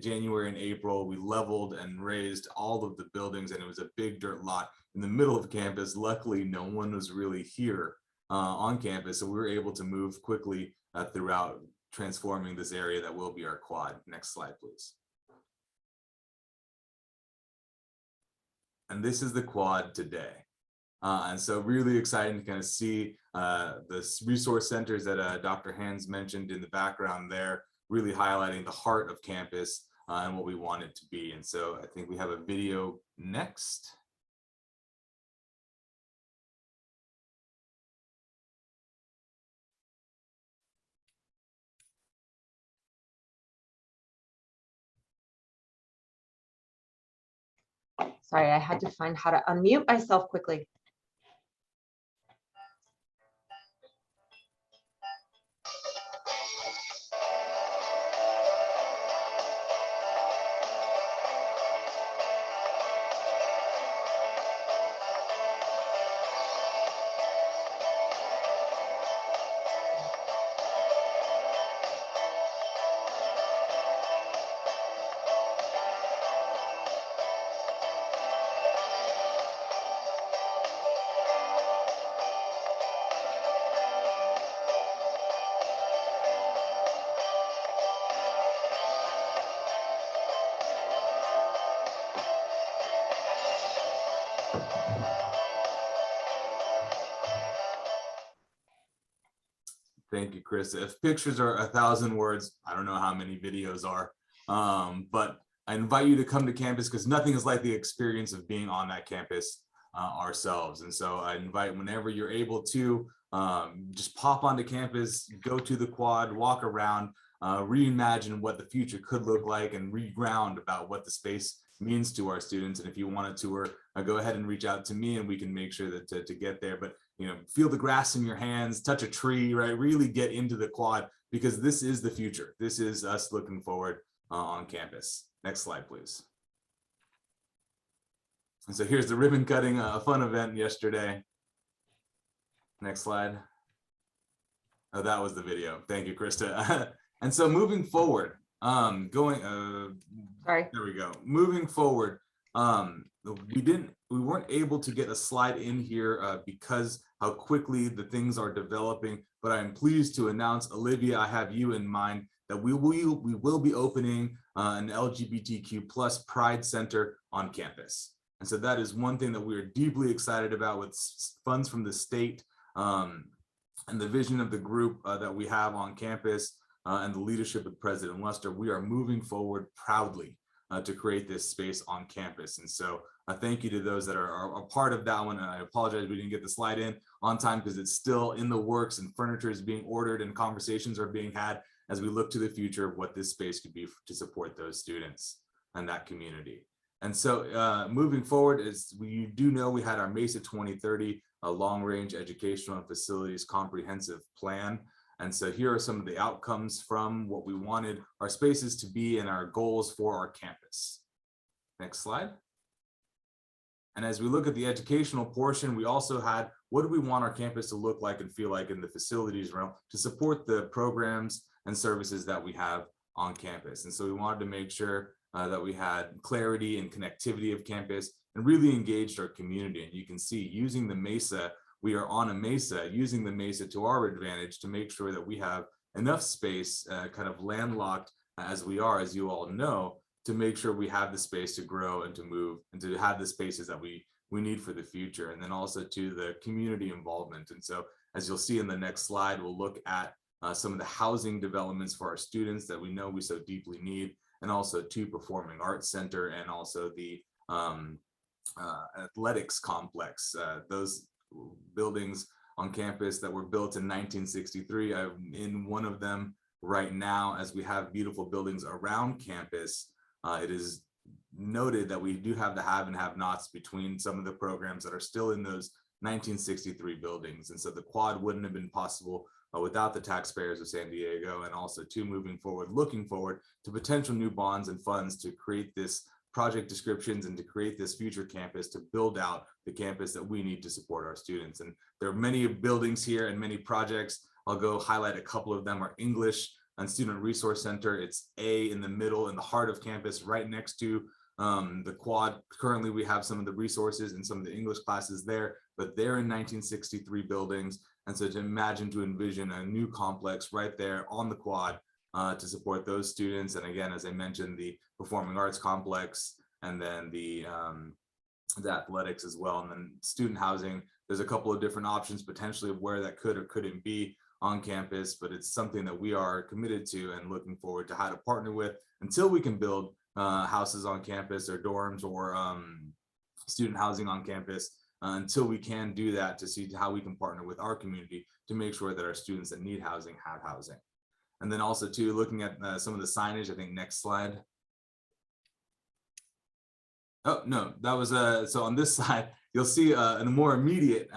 January and April, we leveled and raised all of the buildings, and it was a big dirt lot in the middle of campus. Luckily, no one was really here on campus, so we were able to move quickly throughout transforming this area that will be our quad. Next slide, please. And this is the quad today. And so really exciting to kind of see the resource centers that Dr. Hands mentioned in the background there, really highlighting the heart of campus and what we want it to be. And so I think we have a video next. Sorry, I had to find how to unmute myself quickly. Thank you, Chris. If pictures are 1,000 words, I don't know how many videos are, but I invite you to come to campus because nothing is like the experience of being on that campus ourselves. And so I invite whenever you're able to just pop onto campus, go to the quad, walk around, reimagine what the future could look like and reground about what the space means to our students. And if you want a tour, go ahead and reach out to me and we can make sure that to get there. But feel the grass in your hands, touch a tree, right? Really get into the quad because this is the future. This is us looking forward on campus. Next slide, please. And so here's the ribbon cutting, a fun event yesterday. Next slide. Oh, that was the video. Thank you, Krista. And so moving forward, there we go. Moving forward, we weren't able to get a slide in here because how quickly the things are developing, but I'm pleased to announce, Olivia, I have you in mind that we will be opening an LGBTQ plus Pride Center on campus. And so that is one thing that we are deeply excited about with funds from the state and the vision of the group that we have on campus and the leadership of President Luster. We are moving forward proudly to create this space on campus. And so thank you to those that are a part of that one. And I apologize we didn't get the slide in on time because it's still in the works and furniture is being ordered and conversations are being had as we look to the future of what this space could be to support those students and that community. And so moving forward, as we do know, we had our Mesa 2030 long-range educational and facilities comprehensive plan. And so here are some of the outcomes from what we wanted our spaces to be and our goals for our campus. Next slide. And as we look at the educational portion, we also had, what do we want our campus to look like and feel like in the facilities realm to support the programs and services that we have on campus. And so we wanted to make sure that we had clarity and connectivity of campus and really engaged our community. And you can see using the Mesa, we are on a Mesa, using the Mesa to our advantage to make sure that we have enough space, kind of landlocked as we are, as you all know, to make sure we have the space to grow and to move and to have the spaces that we need for the future. And then also to the community involvement. And so as you'll see in the next slide, we'll look at some of the housing developments for our students that we know we so deeply need, and also to Performing Arts Center and also the athletics complex. Those buildings on campus that were built in 1963. I'm in one of them right now as we have beautiful buildings around campus. It is noted that we do have the have and have nots between some of the programs that are still in those 1963 buildings. And so the quad wouldn't have been possible without the taxpayers of San Diego, and also to moving forward, looking forward to potential new bonds and funds to create this project descriptions and to create this future campus to build out the campus that we need to support our students. And there are many buildings here and many projects. I'll go highlight a couple of them. Are English and Student Resource Center. It's A in the middle, in the heart of campus, right next to the quad. Currently, we have some of the resources and some of the English classes there, but they're in 1963 buildings. And so to imagine, to envision a new complex right there on the quad to support those students. And again, as I mentioned, the Performing Arts Complex, and then the athletics as well. And then student housing, there's a couple of different options potentially of where that could or couldn't be on campus, but it's something that we are committed to and looking forward to how to partner with until we can build houses on campus or dorms or student housing on campus. Until we can do that, to see how we can partner with our community to make sure that our students that need housing have housing. And then also too, looking at some of the signage, I think next slide. Oh, no, that was, so on this side, you'll see a more immediate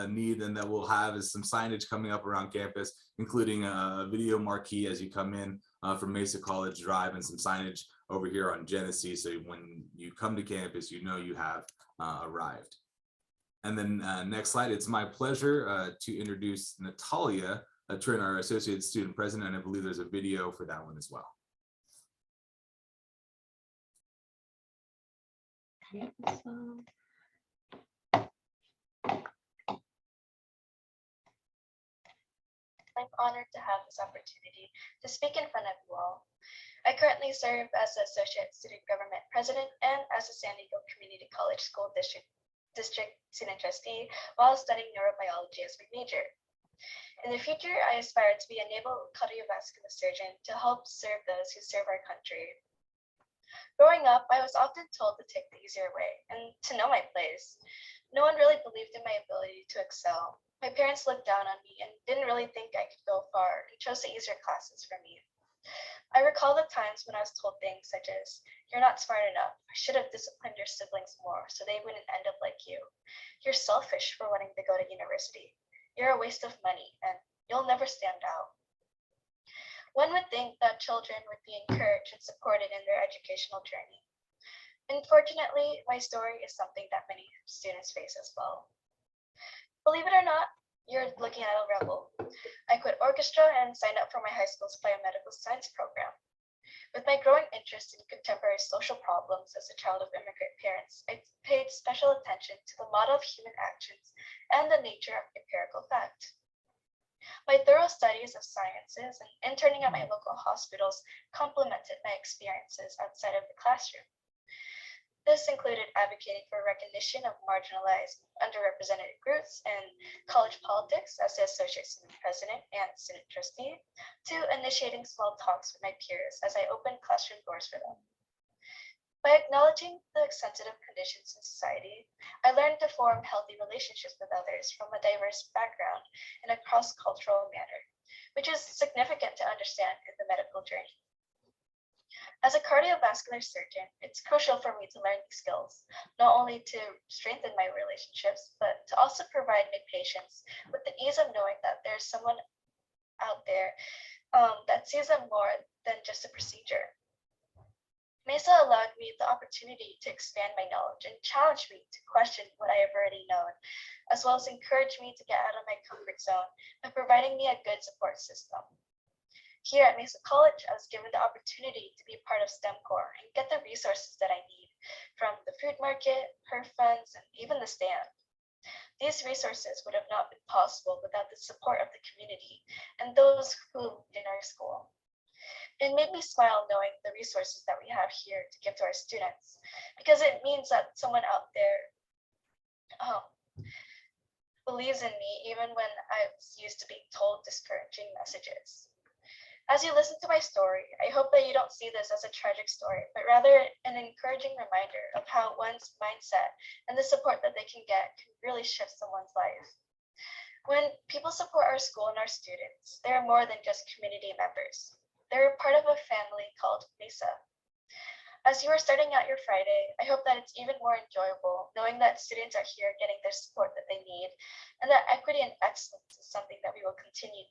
need and that we'll have is some signage coming up around campus, including a video marquee as you come in from Mesa College Drive, and some signage over here on Genesee. So when you come to campus, you know you have arrived. And then next slide, it's my pleasure to introduce Natalia Trin, our Associate Student President, and I believe there's a video for that one as well. I'm honored to have this opportunity to speak in front of you all. I currently serve as Associate Student Government President and as a San Diego Community College School District Student Trustee while studying neurobiology as my major. In the future, I aspire to be a naval cardiovascular surgeon to help serve those who serve our country. Growing up, I was often told to take the easier way and to know my place. No one really believed in my ability to excel. My parents looked down on me and didn't really think I could go far and chose the easier classes for me. I recall the times when I was told things such as, "You're not smart enough. I should have disciplined your siblings more so they wouldn't end up like you. You're selfish for wanting to go to university. You're a waste of money and you'll never stand out." One would think that children would be encouraged and supported in their educational journey. Unfortunately, my story is something that many students face as well. Believe it or not, you're looking at a rebel. I quit orchestra and signed up for my high school's biomedical science program. With my growing interest in contemporary social problems as a child of immigrant parents, I paid special attention to the model of human actions and the nature of empirical fact. My thorough studies of sciences and interning at my local hospitals complemented my experiences outside of the classroom. This included advocating for recognition of marginalized, underrepresented groups in college politics as the Associate Senate President and Senate Trustee, to initiating small talks with my peers as I opened classroom doors for them. By acknowledging the sensitive conditions in society, I learned to form healthy relationships with others from a diverse background in a cross-cultural manner, which is significant to understand in the medical journey. As a cardiovascular surgeon, it's crucial for me to learn these skills, not only to strengthen my relationships, but to also provide my patients with the ease of knowing that there's someone out there that sees them more than just a procedure. Mesa allowed me the opportunity to expand my knowledge and challenge me to question what I have already known, as well as encourage me to get out of my comfort zone by providing me a good support system. Here at Mesa College, I was given the opportunity to be part of STEM Corps and get the resources that I need, from the food market, HERF funds, and even the stand. These resources would have not been possible without the support of the community and those who lived in our school. It made me smile knowing the resources that we have here to give to our students, because it means that someone out there believes in me even when I was used to being told discouraging messages. As you listen to my story, I hope that you don't see this as a tragic story, but rather an encouraging reminder of how one's mindset and the support that they can get can really shift someone's life. When people support our school and our students, they're more than just community members. They're part of a family called Mesa. As you are starting out your Friday, I hope that it's even more enjoyable knowing that students are here getting their support that they need, and that equity and excellence is something that we will continue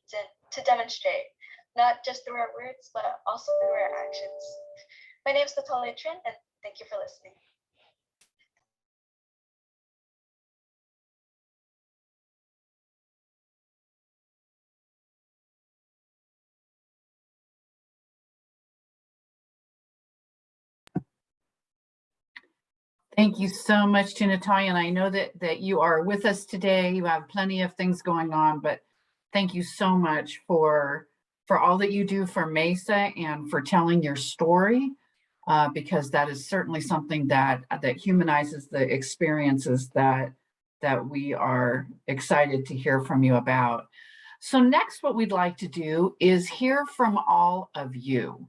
to demonstrate, not just through our words, but also through our actions. My name is Natalia Trin, and thank you for listening. Thank you so much to Natalia. And I know that you are with us today. You have plenty of things going on, but thank you so much for all that you do for Mesa and for telling your story, because that is certainly something that humanizes the experiences that we are excited to hear from you about. So next, what we'd like to do is hear from all of you.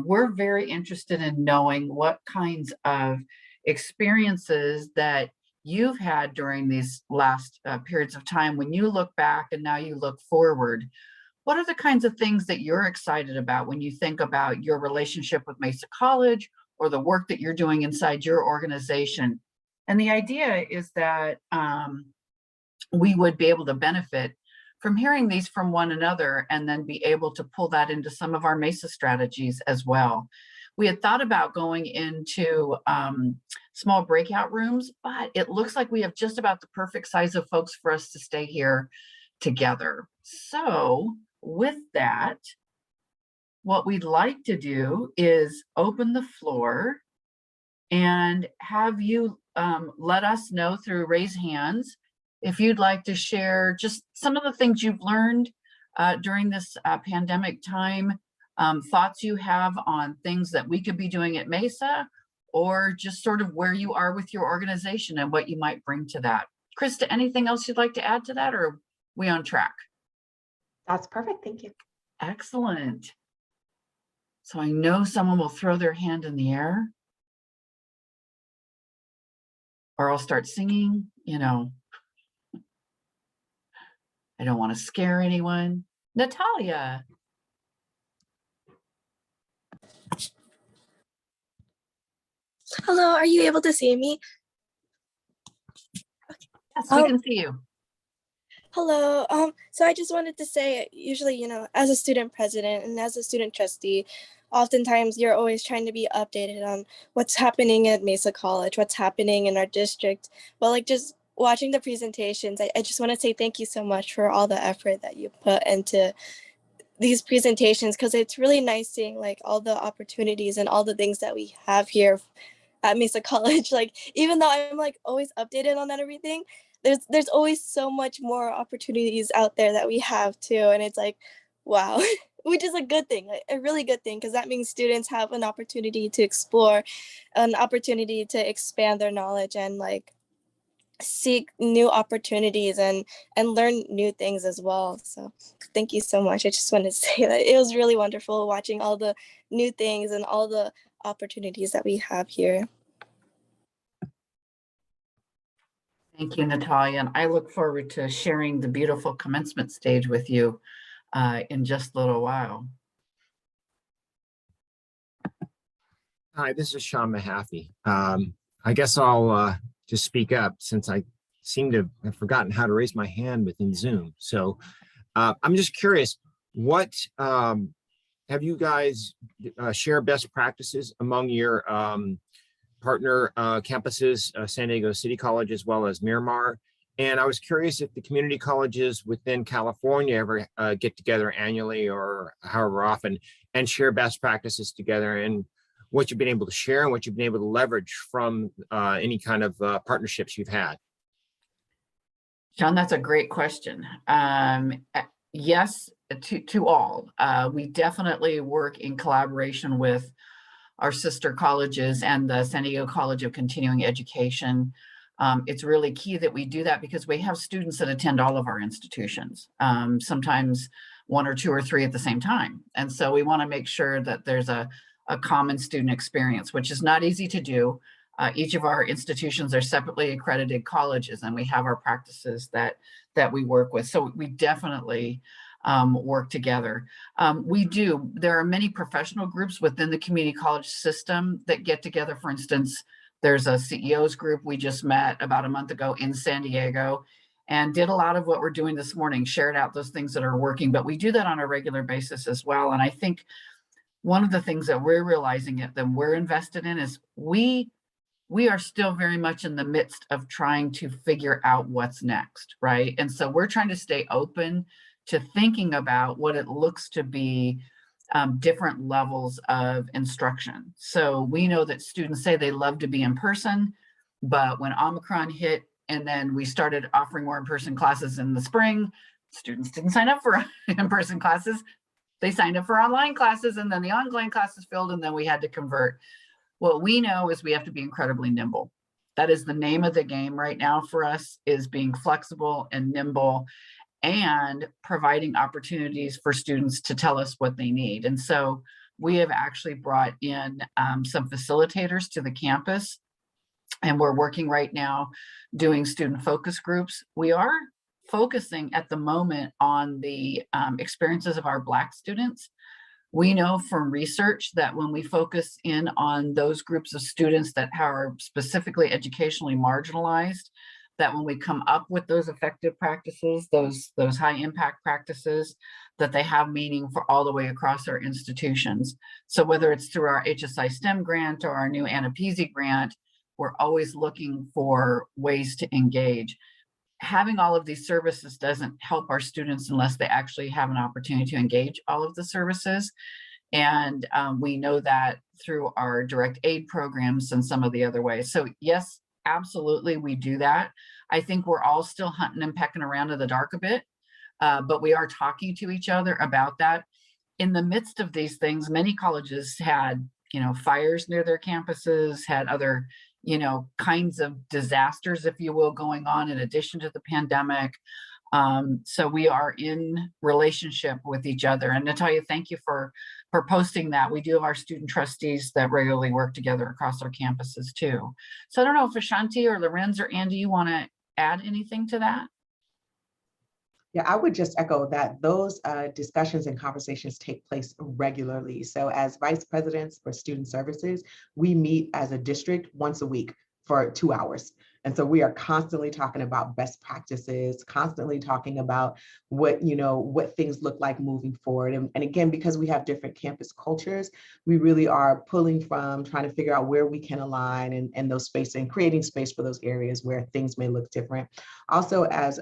We're very interested in knowing what kinds of experiences that you've had during these last periods of time. When you look back and now you look forward, what are the kinds of things that you're excited about when you think about your relationship with Mesa College or the work that you're doing inside your organization? And the idea is that we would be able to benefit from hearing these from one another and then be able to pull that into some of our Mesa strategies as well. We had thought about going into small breakout rooms, but it looks like we have just about the perfect size of folks for us to stay here together. So with that, what we'd like to do is open the floor and have you let us know through raise hands if you'd like to share just some of the things you've learned during this pandemic time, thoughts you have on things that we could be doing at Mesa, or just sort of where you are with your organization and what you might bring to that. Krista, anything else you'd like to add to that, or are we on track? That's perfect. Thank you. Excellent. So I know someone will throw their hand in the air. Or I'll start singing, you know. I don't want to scare anyone. Natalia. Hello, are you able to see me? Yes, we can see you. Hello. So I just wanted to say, usually, as a student president and as a student trustee, oftentimes you're always trying to be updated on what's happening at Mesa College, what's happening in our district. But like just watching the presentations, I just want to say thank you so much for all the effort that you put into these presentations, because it's really nice seeing like all the opportunities and all the things that we have here at Mesa College. Like, even though I'm like always updated on that everything, there's always so much more opportunities out there that we have too. And it's like, wow, which is a good thing, a really good thing, because that means students have an opportunity to explore, an opportunity to expand their knowledge and like seek new opportunities and learn new things as well. So thank you so much. I just wanted to say that it was really wonderful watching all the new things and all the opportunities that we have here. Thank you, Natalia. And I look forward to sharing the beautiful commencement stage with you in just a little while. Hi, this is Sean Mahathi. I guess I'll just speak up since I seem to have forgotten how to raise my hand within Zoom. So I'm just curious, what have you guys share best practices among your partner campuses, San Diego City College as well as Miramar? And I was curious if the community colleges within California ever get together annually or however often and share best practices together, and what you've been able to share and what you've been able to leverage from any kind of partnerships you've had. John, that's a great question. Yes, to all. We definitely work in collaboration with our sister colleges and the San Diego College of Continuing Education. It's really key that we do that because we have students that attend all of our institutions, sometimes one or two or three at the same time. And so we want to make sure that there's a common student experience, which is not easy to do. Each of our institutions are separately accredited colleges, and we have our practices that we work with. So we definitely work together. There are many professional groups within the community college system that get together. For instance, there's a CEOs group we just met about a month ago in San Diego and did a lot of what we're doing this morning, shared out those things that are working, but we do that on a regular basis as well. And I think one of the things that we're realizing that we're invested in is we are still very much in the midst of trying to figure out what's next, right? And so we're trying to stay open to thinking about what it looks to be different levels of instruction. So we know that students say they love to be in person, but when Omicron hit and then we started offering more in-person classes in the spring, students didn't sign up for in-person classes. They signed up for online classes, and then the online classes filled, and then we had to convert. What we know is we have to be incredibly nimble. That is the name of the game right now for us, is being flexible and nimble and providing opportunities for students to tell us what they need. And so we have actually brought in some facilitators to the campus, and we're working right now doing student focus groups. We are focusing at the moment on the experiences of our Black students. We know from research that when we focus in on those groups of students that are specifically educationally marginalized, that when we come up with those effective practices, those high impact practices, that they have meaning for all the way across our institutions. So whether it's through our HSI STEM grant or our new Anna Peasy grant, we're always looking for ways to engage. Having all of these services doesn't help our students unless they actually have an opportunity to engage all of the services. And we know that through our direct aid programs and some of the other ways. So yes, absolutely, we do that. I think we're all still hunting and pecking around in the dark a bit, but we are talking to each other about that. In the midst of these things, many colleges had, fires near their campuses, had other, kinds of disasters, if you will, going on in addition to the pandemic. So we are in relationship with each other. And Natalia, thank you for posting that. We do have our student trustees that regularly work together across our campuses too. So I don't know if Ashanti or Lorenz or Andy, you want to add anything to that? Yeah, I would just echo that those discussions and conversations take place regularly. So as vice presidents for student services, we meet as a district once a week for 2 hours. And so we are constantly talking about best practices, constantly talking about what things look like moving forward. And again, because we have different campus cultures, we really are pulling from trying to figure out where we can align and those spaces and creating space for those areas where things may look different. Also, as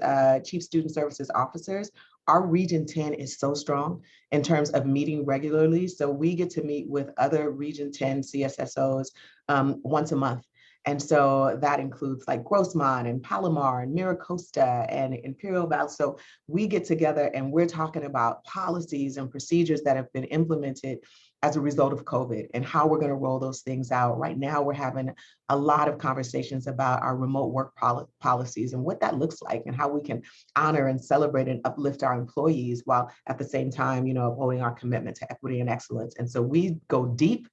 chief student services officers, our Region 10 is so strong in terms of meeting regularly. So we get to meet with other Region 10 CSSOs once a month. And so that includes like Grossmont and Palomar and Miracosta and Imperial Valley. So we get together and we're talking about policies and procedures that have been implemented as a result of COVID and how we're going to roll those things out. Right now, we're having a lot of conversations about our remote work policies and what that looks like and how we can honor and celebrate and uplift our employees while at the same time, upholding our commitment to equity and excellence. And so we go deep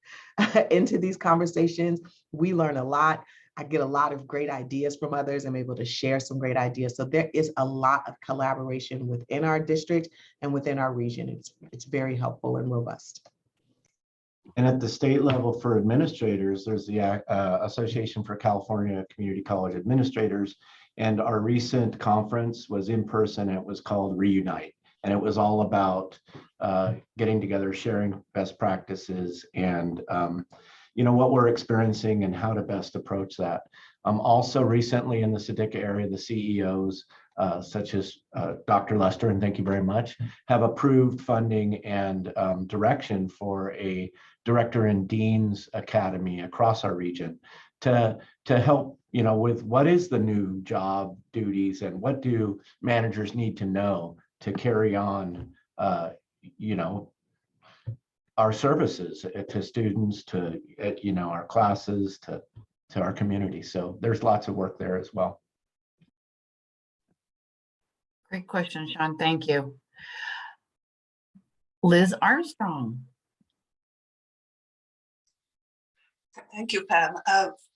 into these conversations. We learn a lot. I get a lot of great ideas from others. I'm able to share some great ideas. So there is a lot of collaboration within our district and within our region. It's very helpful and robust. And at the state level for administrators, there's the Association for California Community College Administrators. And our recent conference was in person. It was called Reunite. And it was all about getting together, sharing best practices and what we're experiencing and how to best approach that. Also recently in the Sedika area, the CEOs, such as Dr. Lester, and thank you very much, have approved funding and direction for a Director and Dean's Academy across our region to help, with what is the new job duties and what do managers need to know to carry on, our services to students, to, our classes, to our community. So there's lots of work there as well. Great question, Sean. Thank you. Liz Armstrong. Thank you, Pam.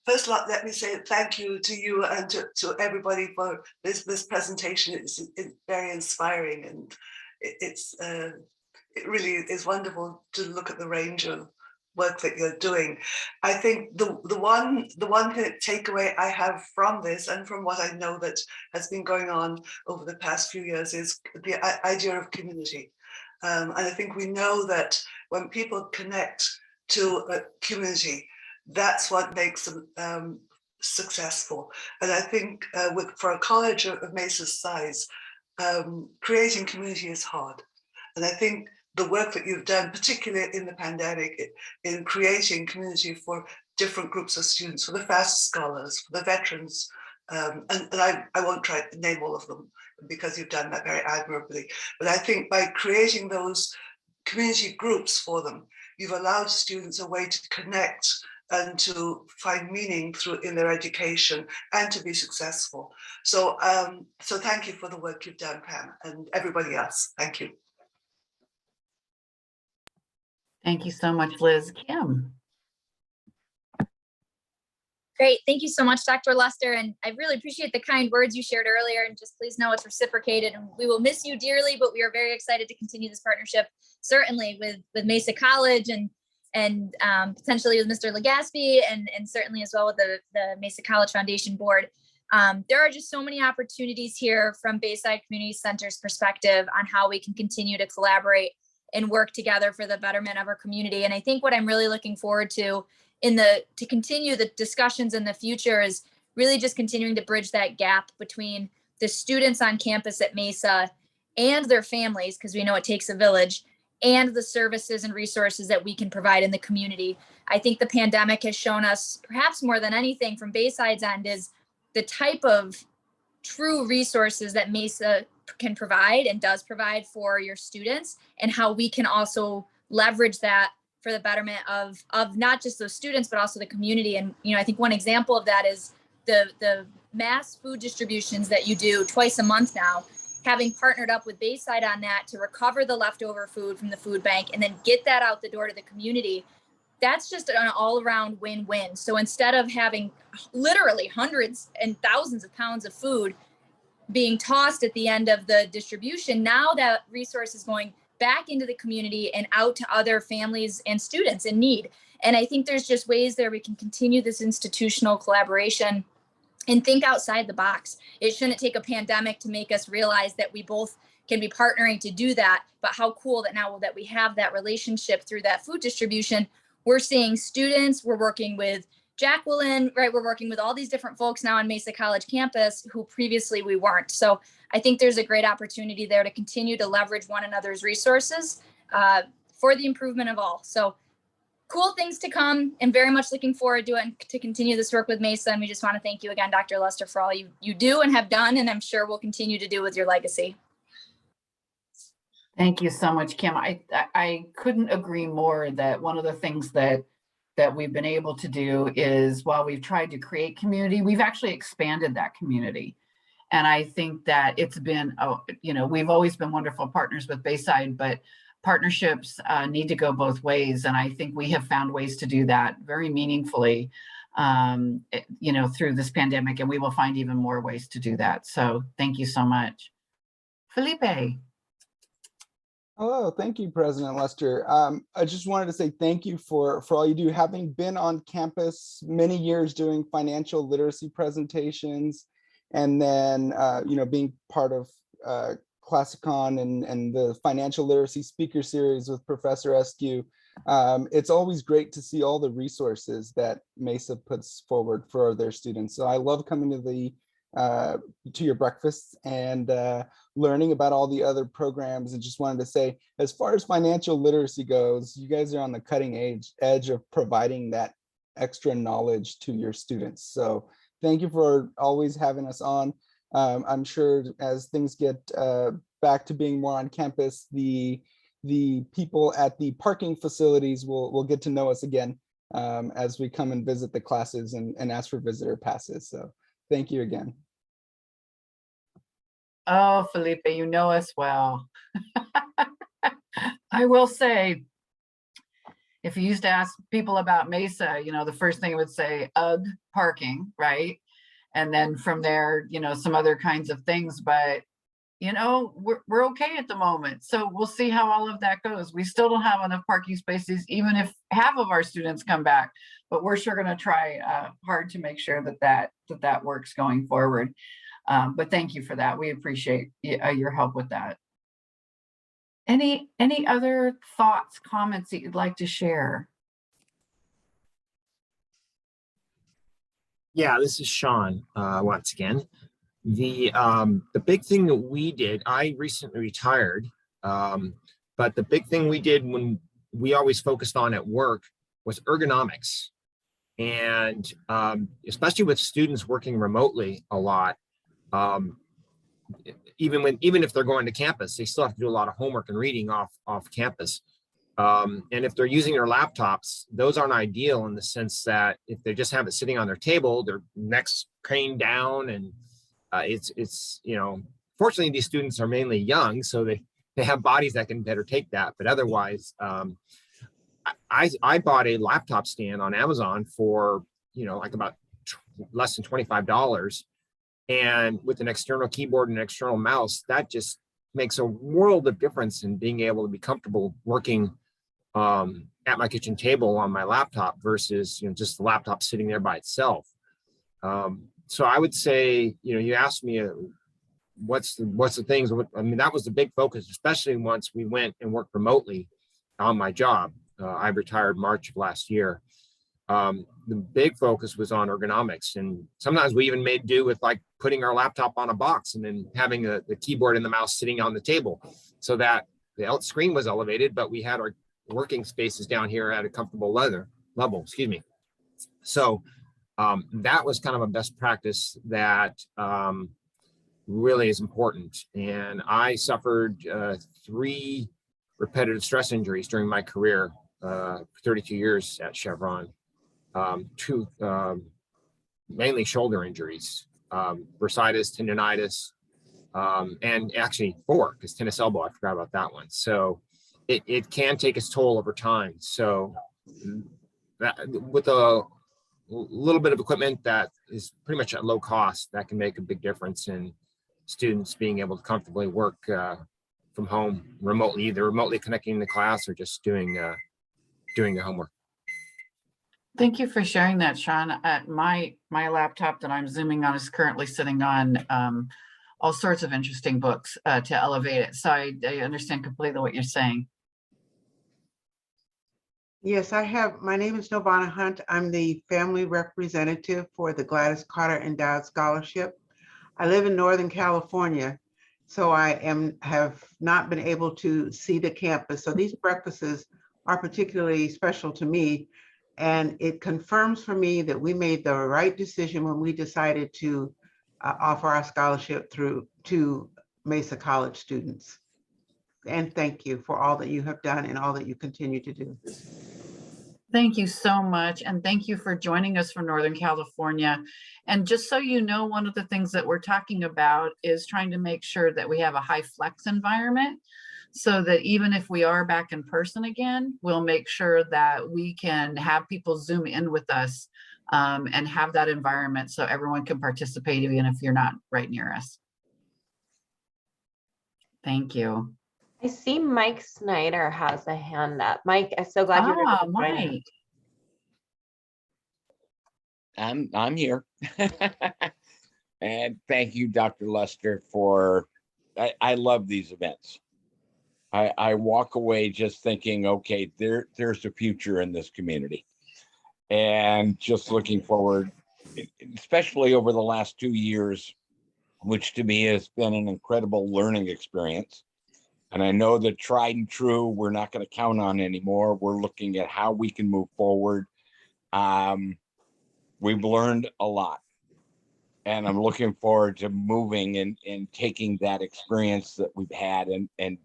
First of all, let me say thank you to you and to everybody for this presentation. It's very inspiring, and it really is wonderful to look at the range of work that you're doing. I think the one takeaway I have from this and from what I know that has been going on over the past few years is the idea of community. And I think we know that when people connect to a community, that's what makes them successful. And I think for a college of Mesa's size, creating community is hard. And I think the work that you've done, particularly in the pandemic, in creating community for different groups of students, for the fast scholars, for the veterans, and I won't try to name all of them because you've done that very admirably. But I think by creating those community groups for them, you've allowed students a way to connect and to find meaning in their education and to be successful. So, so thank you for the work you've done, Pam, and everybody else. Thank you. Thank you so much, Liz. Kim. Great. Thank you so much, Dr. Lester. And I really appreciate the kind words you shared earlier. And just please know it's reciprocated. And we will miss you dearly, but we are very excited to continue this partnership, certainly with Mesa College and potentially with Mr. Legaspi and certainly as well with the Mesa College Foundation Board. There are just so many opportunities here from Bayside Community Center's perspective on how we can continue to collaborate and work together for the betterment of our community. And I think what I'm really looking forward to to continue the discussions in the future is really just continuing to bridge that gap between the students on campus at Mesa and their families, because we know it takes a village, and the services and resources that we can provide in the community. I think the pandemic has shown us, perhaps more than anything from Bayside's end, is the type of true resources that Mesa can provide and does provide for your students, and how we can also leverage that for the betterment of not just those students, but also the community. And, I think one example of that is the mass food distributions that you do twice a month now. having partnered up with Bayside on that to recover the leftover food from the food bank and then get that out the door to the community, that's just an all-around win-win. So instead of having literally hundreds and thousands of pounds of food being tossed at the end of the distribution, now that resource is going back into the community and out to other families and students in need. And I think there's just ways there we can continue this institutional collaboration and think outside the box. It shouldn't take a pandemic to make us realize that we both can be partnering to do that, but how cool that now that we have that relationship through that food distribution, we're seeing students, we're working with Jacqueline, right? We're working with all these different folks now on Mesa College campus who previously we weren't. So I think there's a great opportunity there to continue to leverage one another's resources for the improvement of all. So cool things to come, and very much looking forward to it and to continue this work with Mesa. And we just want to thank you again, Dr. Lester, for all you do and have done, and I'm sure will continue to do with your legacy. Thank you so much, Kim. I couldn't agree more that one of the things that we've been able to do is, while we've tried to create community, we've actually expanded that community. And I think that it's been, we've always been wonderful partners with Bayside, but partnerships need to go both ways. And I think we have found ways to do that very meaningfully, through this pandemic, and we will find even more ways to do that. So thank you so much. Felipe. Hello, thank you, President Lester. I just wanted to say thank you for all you do. Having been on campus many years doing financial literacy presentations, and then being part of Classicon and the financial literacy speaker series with Professor Eskew, it's always great to see all the resources that Mesa puts forward for their students. So I love coming to your breakfasts and learning about all the other programs. And just wanted to say, as far as financial literacy goes, you guys are on the cutting edge of providing that extra knowledge to your students. So thank you for always having us on. I'm sure as things get back to being more on campus, the people at the parking facilities will get to know us again as we come and visit the classes and ask for visitor passes. So thank you again. Oh, Felipe, you know us well. I will say, if you used to ask people about Mesa, the first thing it would say, UGG parking, right? And then from there, some other kinds of things, but we're okay at the moment. So we'll see how all of that goes. We still don't have enough parking spaces, even if half of our students come back, but we're sure going to try hard to make sure that works going forward. But thank you for that. We appreciate your help with that. Any other thoughts, comments that you'd like to share? Yeah, this is Sean once again. The big thing that we did, I recently retired, but the big thing we did when we always focused on at work was ergonomics. And especially with students working remotely a lot, even if they're going to campus, they still have to do a lot of homework and reading off campus. And if they're using their laptops, those aren't ideal in the sense that if they just have it sitting on their table, their necks craned down, and fortunately these students are mainly young, so they have bodies that can better take that. But otherwise, I bought a laptop stand on Amazon for like about less than $25, and with an external keyboard and an external mouse, that just makes a world of difference in being able to be comfortable working at my kitchen table on my laptop versus just the laptop sitting there by itself. So I would say, you asked me what's the things. I mean, that was the big focus, especially once we went and worked remotely on my job. I retired March of last year. The big focus was on ergonomics, and sometimes we even made do with like putting our laptop on a box and then having the keyboard and the mouse sitting on the table, so that the screen was elevated, but we had our working spaces down here at a comfortable level. Excuse me. So that was kind of a best practice that really is important. And I suffered 3 repetitive stress injuries during my career, 32 years at Chevron. 2 mainly shoulder injuries, bursitis, tendonitis, and actually 4, because tennis elbow, I forgot about that one. So it can take its toll over time. So that with a little bit of equipment that is pretty much at low cost, that can make a big difference in students being able to comfortably work from home remotely, either remotely connecting to class or just doing their homework. Thank you for sharing that, Sean. My laptop that I'm zooming on is currently sitting on all sorts of interesting books to elevate it. So I understand completely what you're saying. Yes, my name is Novana Hunt. I'm the family representative for the Gladys Carter Endowed Scholarship. I live in Northern California, so I have not been able to see the campus. So these breakfasts are particularly special to me. And it confirms for me that we made the right decision when we decided to offer our scholarship to Mesa College students. And thank you for all that you have done and all that you continue to do. Thank you so much. And thank you for joining us from Northern California. And just so you know, one of the things that we're talking about is trying to make sure that we have a high flex environment, so that even if we are back in person again, we'll make sure that we can have people Zoom in with us and have that environment so everyone can participate, even if you're not right near us. Thank you. I see Mike Snyder has a hand up. Mike, I'm so glad you're able to join us. Mike. I'm here. And thank you, Dr. Lester, for, I love these events. I walk away just thinking, okay, there's a future in this community. And just looking forward, especially over the last 2 years, which to me has been an incredible learning experience. And I know that tried and true, we're not going to count on anymore. We're looking at how we can move forward. We've learned a lot. And I'm looking forward to moving and taking that experience that we've had and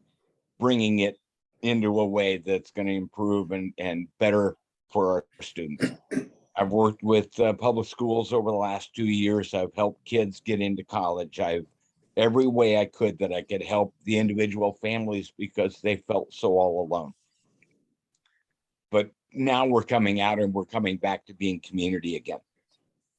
bringing it into a way that's going to improve and better for our students. I've worked with public schools over the last 2 years. I've helped kids get into college. Every way I could that I could help the individual families because they felt so all alone. But now we're coming out and we're coming back to being community again.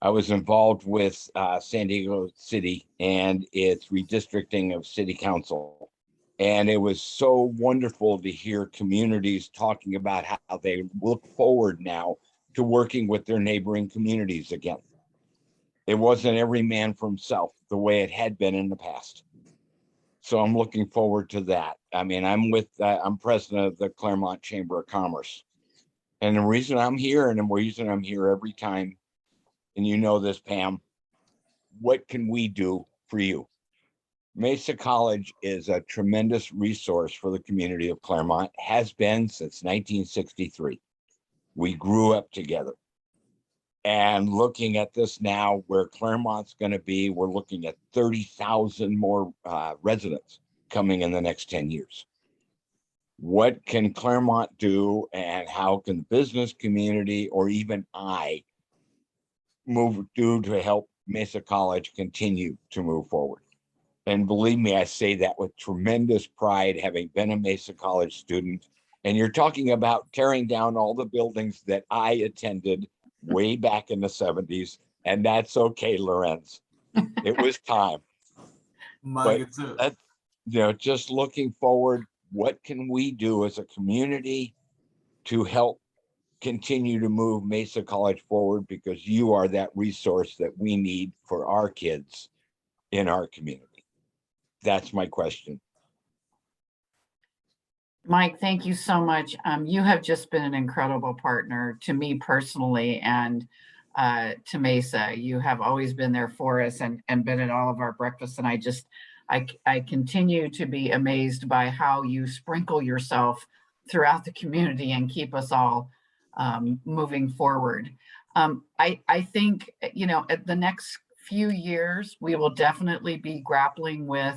I was involved with San Diego City and its redistricting of city council. And it was so wonderful to hear communities talking about how they look forward now to working with their neighboring communities again. It wasn't every man for himself the way it had been in the past. So I'm looking forward to that. I mean, I'm president of the Claremont Chamber of Commerce. And the reason I'm here, and the reason I'm here every time, and you know this, Pam, what can we do for you? Mesa College is a tremendous resource for the community of Claremont, has been since 1963. We grew up together. And looking at this now, where Claremont's going to be, we're looking at 30,000 more residents coming in the next 10 years. What can Claremont do, and how can the business community or even I do to help Mesa College continue to move forward? And believe me, I say that with tremendous pride, having been a Mesa College student. And you're talking about tearing down all the buildings that I attended way back in the 70s. And that's okay, Lorenz. It was time. But just looking forward, what can we do as a community to help continue to move Mesa College forward? Because you are that resource that we need for our kids in our community. That's my question. Mike, thank you so much. You have just been an incredible partner to me personally and to Mesa. You have always been there for us and been at all of our breakfasts. And I continue to be amazed by how you sprinkle yourself throughout the community and keep us all moving forward. I think, at the next few years, we will definitely be grappling with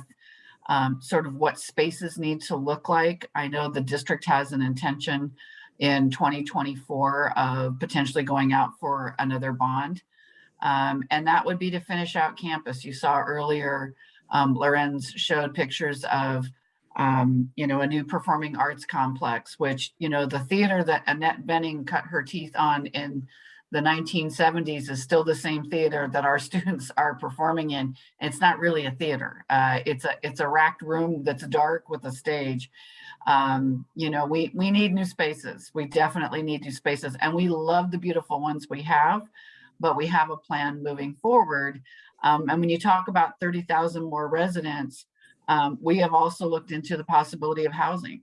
sort of what spaces need to look like. I know the district has an intention in 2024 of potentially going out for another bond. And that would be to finish out campus. You saw earlier Lorenz showed pictures of, you know, a new performing arts complex, which, you know, the theater that Annette Bening cut her teeth on in the 1970s is still the same theater that our students are performing in. It's not really a theater. It's a racked room that's dark with a stage. You know, we need new spaces. We definitely need new spaces, and we love the beautiful ones we have, but we have a plan moving forward. And when you talk about 30,000 more residents, we have also looked into the possibility of housing,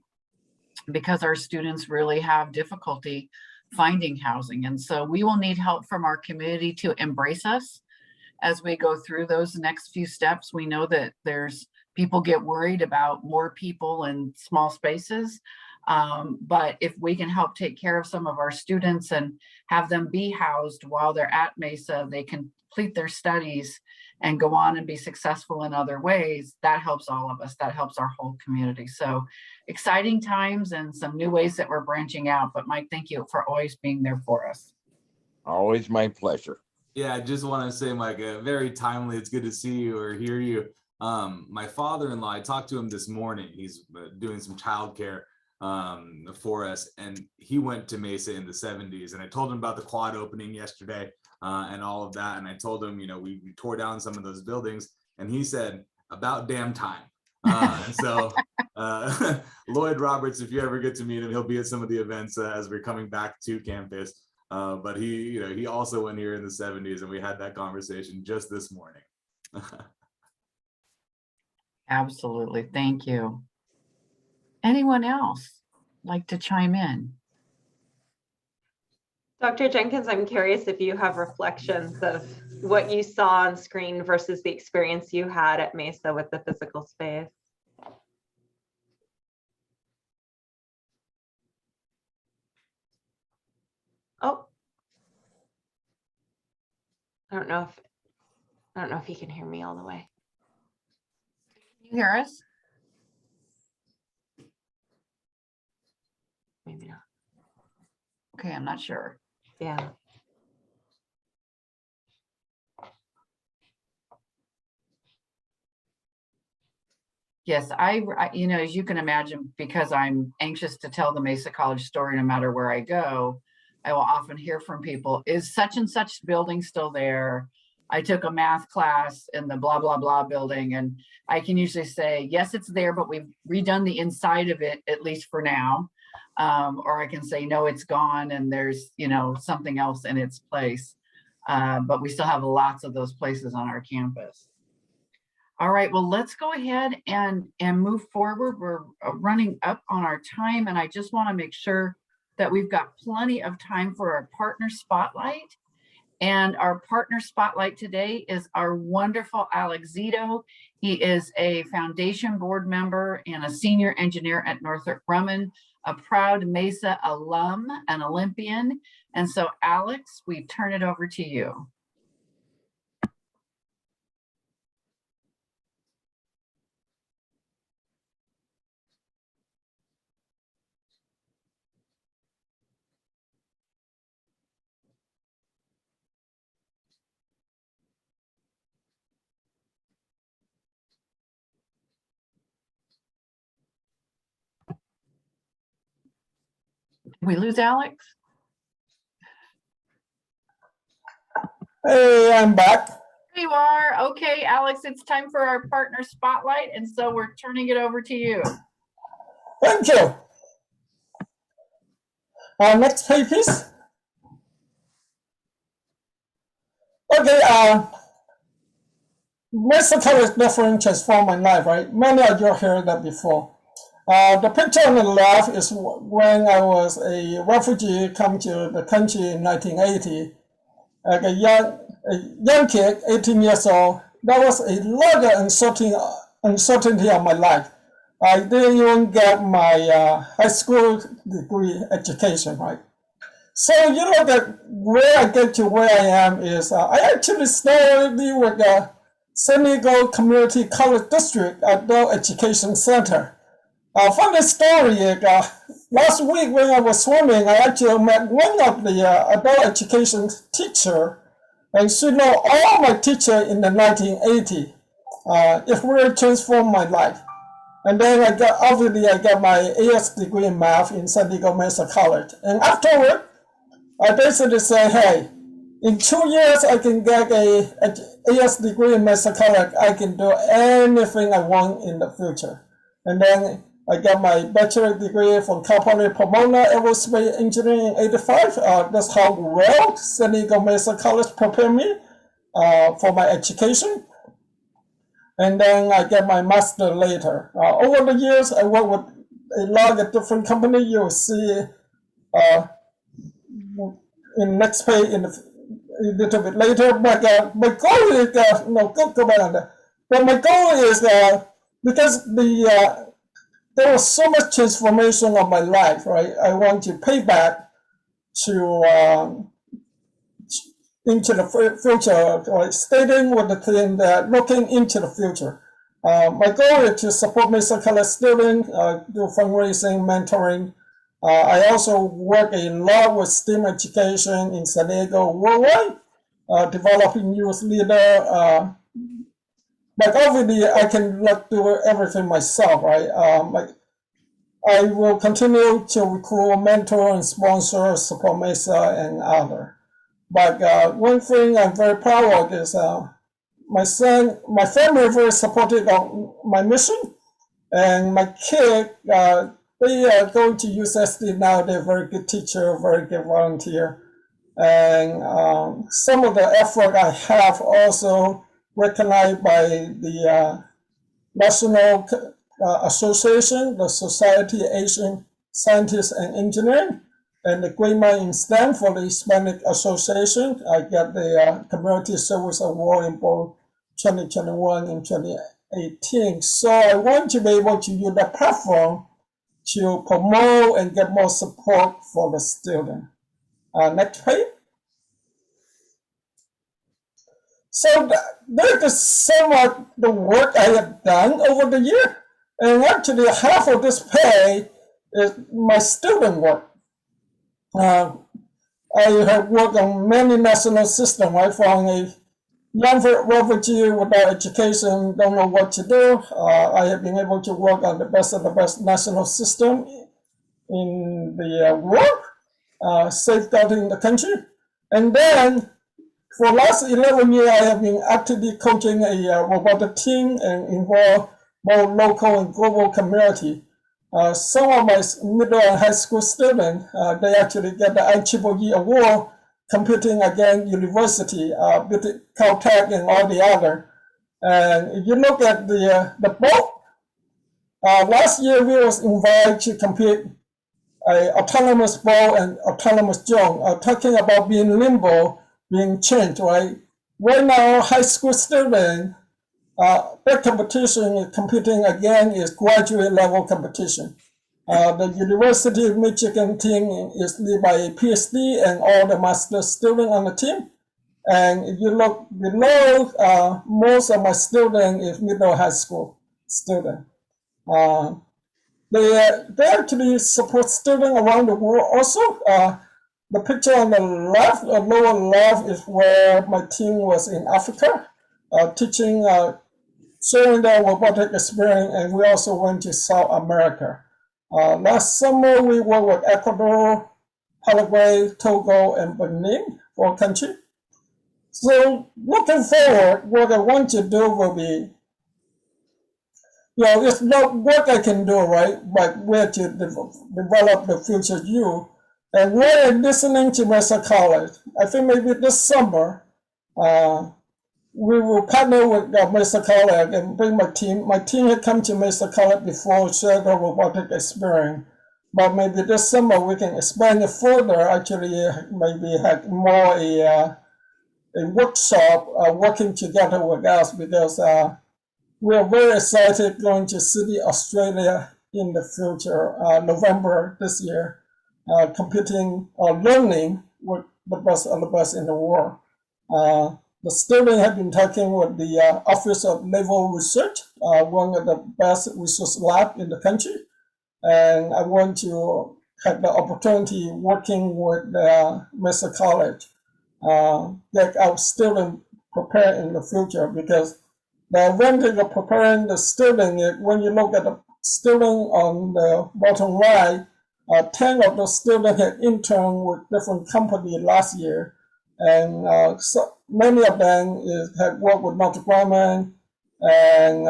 because our students really have difficulty finding housing. And so we will need help from our community to embrace us as we go through those next few steps. We know that people get worried about more people in small spaces. But if we can help take care of some of our students and have them be housed while they're at Mesa, they can complete their studies and go on and be successful in other ways, that helps all of us. That helps our whole community. So exciting times and some new ways that we're branching out. But Mike, thank you for always being there for us. Always my pleasure. Yeah, I just want to say, Mike, very timely. It's good to see you or hear you. My father-in-law, I talked to him this morning. He's doing some childcare for us, and he went to Mesa in the 70s. And I told him about the quad opening yesterday and all of that. And I told him, you know, we tore down some of those buildings, and he said, about damn time. So Lloyd Roberts, if you ever get to meet him, he'll be at some of the events as we're coming back to campus. But he also went here in the 70s, and we had that conversation just this morning. Absolutely. Thank you. Anyone else like to chime in? Dr. Jenkins, I'm curious if you have reflections of what you saw on screen versus the experience you had at Mesa with the physical space. Oh, I don't know if you can hear me all the way. Can you hear us? Maybe not. Okay, I'm not sure. Yeah. Yes, you know, as you can imagine, because I'm anxious to tell the Mesa College story no matter where I go, I will often hear from people, is such and such building still there? I took a math class in the blah, blah, blah building. And I can usually say, yes, it's there, but we've redone the inside of it, at least for now. Or I can say, no, it's gone and there's, you know, something else in its place. But we still have lots of those places on our campus. All right, well, let's go ahead and move forward. We're running up on our time, and I just want to make sure that we've got plenty of time for our partner spotlight. And our partner spotlight today is our wonderful Alex Zito. He is a foundation board member and a senior engineer at Northrop Grumman, a proud Mesa alum, an Olympian. And so, Alex, we turn it over to you. Did we lose Alex? Hey, I'm back. There you are. Okay, Alex, it's time for our partner spotlight. And so we're turning it over to you. Thank you. Next page, please. Okay, Mesa College definitely transformed my life, right? Many of you heard that before. The picture on the left is when I was a refugee come to the country in 1980. Like a young kid, 18 years old, that was a lot of uncertainty of my life. I didn't even get my high school degree education, right? So you know that where I get to where I am is I actually started with the San Diego Community College District Adult Education Center. Funny story, last week when I was swimming, I actually met one of the adult education teacher, and she know all my teacher in the 1980. it really transformed my life. And then I got my AS degree in math in San Diego Mesa College. And afterward, I basically say, hey, in 2 years, I can get a AS degree in Mesa College. I can do anything I want in the future. And then I got my bachelor degree from Cal Poly Pomona Aerospace Engineering in '85. That's how well San Diego Mesa College prepared me for my education. And then I get my master later. Over the years, I work with a lot of different companies. You will see in next page a little bit later. But my goal is go back on that. But my goal is because there was so much transformation of my life, right? I want to pay back to into the future, or stating with the thing that looking into the future. My goal is to support Mesa College students, do fundraising, mentoring. I also work a lot with STEAM education in San Diego worldwide, developing youth leader. But obviously, I can do everything myself, right? I will continue to recruit, mentor, and sponsor, support Mesa and others. But one thing I'm very proud of is my family is very supportive of my mission, and my kid, they are going to USSD now. They're a very good teacher, very good volunteer, and some of the effort I have also recognized by the National Association, the Society of Asian Scientists and Engineering, and the Great Mind in STEM for the Hispanic Association. I got the Community Service Award in both 2021 and 2018. So I want to be able to use that platform to promote and get more support for the student. Next page. So that is some of the work I have done over the year. And actually half of this pay is my student work. I have worked on many national systems, right? From a young refugee without education, don't know what to do. I have been able to work on the best of the best national system in the world, safeguarding the country. And then for the last 11 years, I have been actively coaching a robotic team and involve both local and global community. Some of my middle and high school students, they actually get the IEEE award competing against university, Caltech and all the other. And if you look at the boat, last year we was invited to compete autonomous boat and autonomous drone, talking about being nimble, being changed, right? Right now, high school students, their competition is competing again is graduate level competition. The University of Michigan team is led by a PhD and all the master students on the team. And if you look below, most of my students is middle high school student. They actually support students around the world also. The picture on the left, lower left, is where my team was in Africa, teaching, sharing their robotic experience, and we also went to South America. Last summer, we worked with Ecuador, Paraguay, Togo, and Benin, 4 countries. So looking forward, what I want to do will be, it's not what I can do, right? But where to develop the future you. And while I'm listening to Mesa College, I think maybe this summer, we will partner with Mesa College and bring my team. My team had come to Mesa College before, share the robotic experience. But maybe this summer we can expand it further, actually maybe have more a workshop working together with us, because we are very excited going to Sydney, Australia in the future, November this year, competing or learning with the best of the best in the world. The students have been talking with the Office of Naval Research, one of the best research labs in the country. And I want to have the opportunity working with Mesa College, get our students prepared in the future, because The advantage of preparing the student is when you look at the student on the bottom right, 10 of those students had interned with different companies last year. And so many of them had worked with Northrop Grumman, and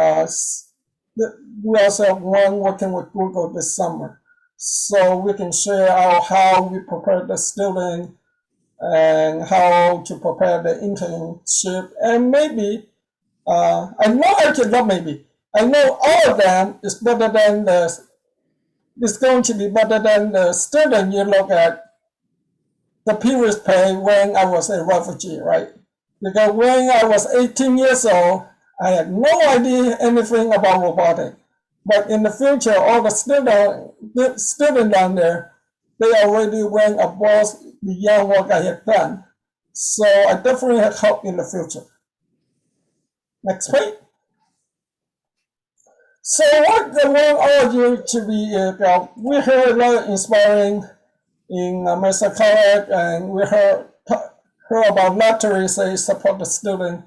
we also have one working with Google this summer. So we can share how we prepare the student and how to prepare the internship. And maybe, I know actually not maybe, I know all of them is better than it's going to be better than the student you look at the previous pay when I was a refugee, right? Because when I was 18 years old, I had no idea anything about robotics. But in the future, all the students down there, they already went above beyond what I had done. So I definitely have hope in the future. Next page. So what I want all of you to be, we heard a lot of inspiring in Mesa College, and we heard about lottery, say support the student.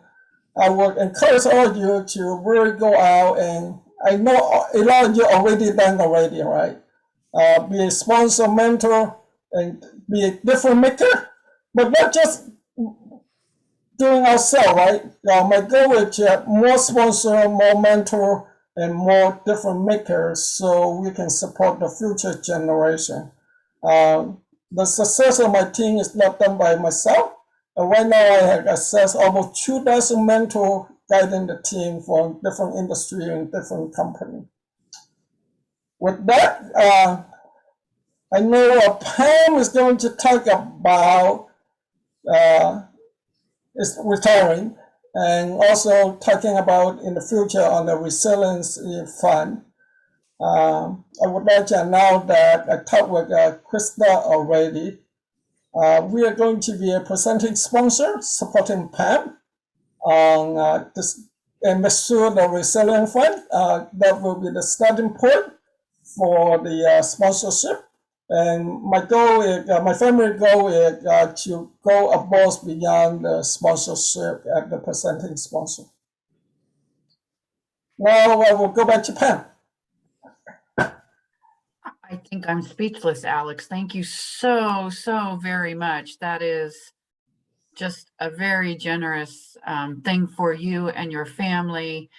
I would encourage all of you to really go out, and I know a lot of you already done already, right? Be a sponsor, mentor, and be a difference maker, but not just doing ourselves, right? My goal is to have more sponsor, more mentor, and more difference makers so we can support the future generation. The success of my team is not done by myself. Right now, I have access almost 2,000 mentors guiding the team from different industry and different companies. With that, I know Pam is going to talk about is retiring, and also talking about in the future on the resilience fund. I would like to announce that I talked with Krista already. We are going to be a presenting sponsor supporting Pam on this, and make sure the resilience fund, that will be the starting point for the sponsorship. And my goal is, my family goal is to go above beyond the sponsorship at the presenting sponsor. Now I will go back to Pam. I think I'm speechless, Alex. Thank you so very much. That is just a very generous thing for you and your family.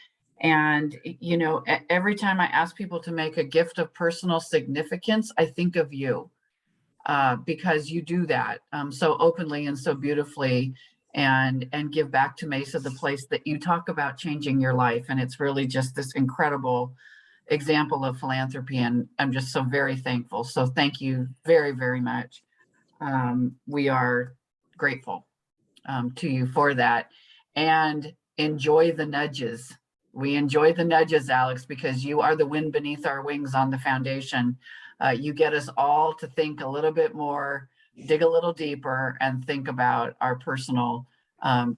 And, you know, every time I ask people to make a gift of personal significance, I think of you because you do that so openly and so beautifully, and give back to Mesa, the place that you talk about changing your life. And it's really just this incredible example of philanthropy, and I'm just so very thankful. So thank you very much. We are grateful to you for that, and enjoy the nudges. We enjoy the nudges, Alex, because you are the wind beneath our wings on the foundation. You get us all to think a little bit more, dig a little deeper, and think about our personal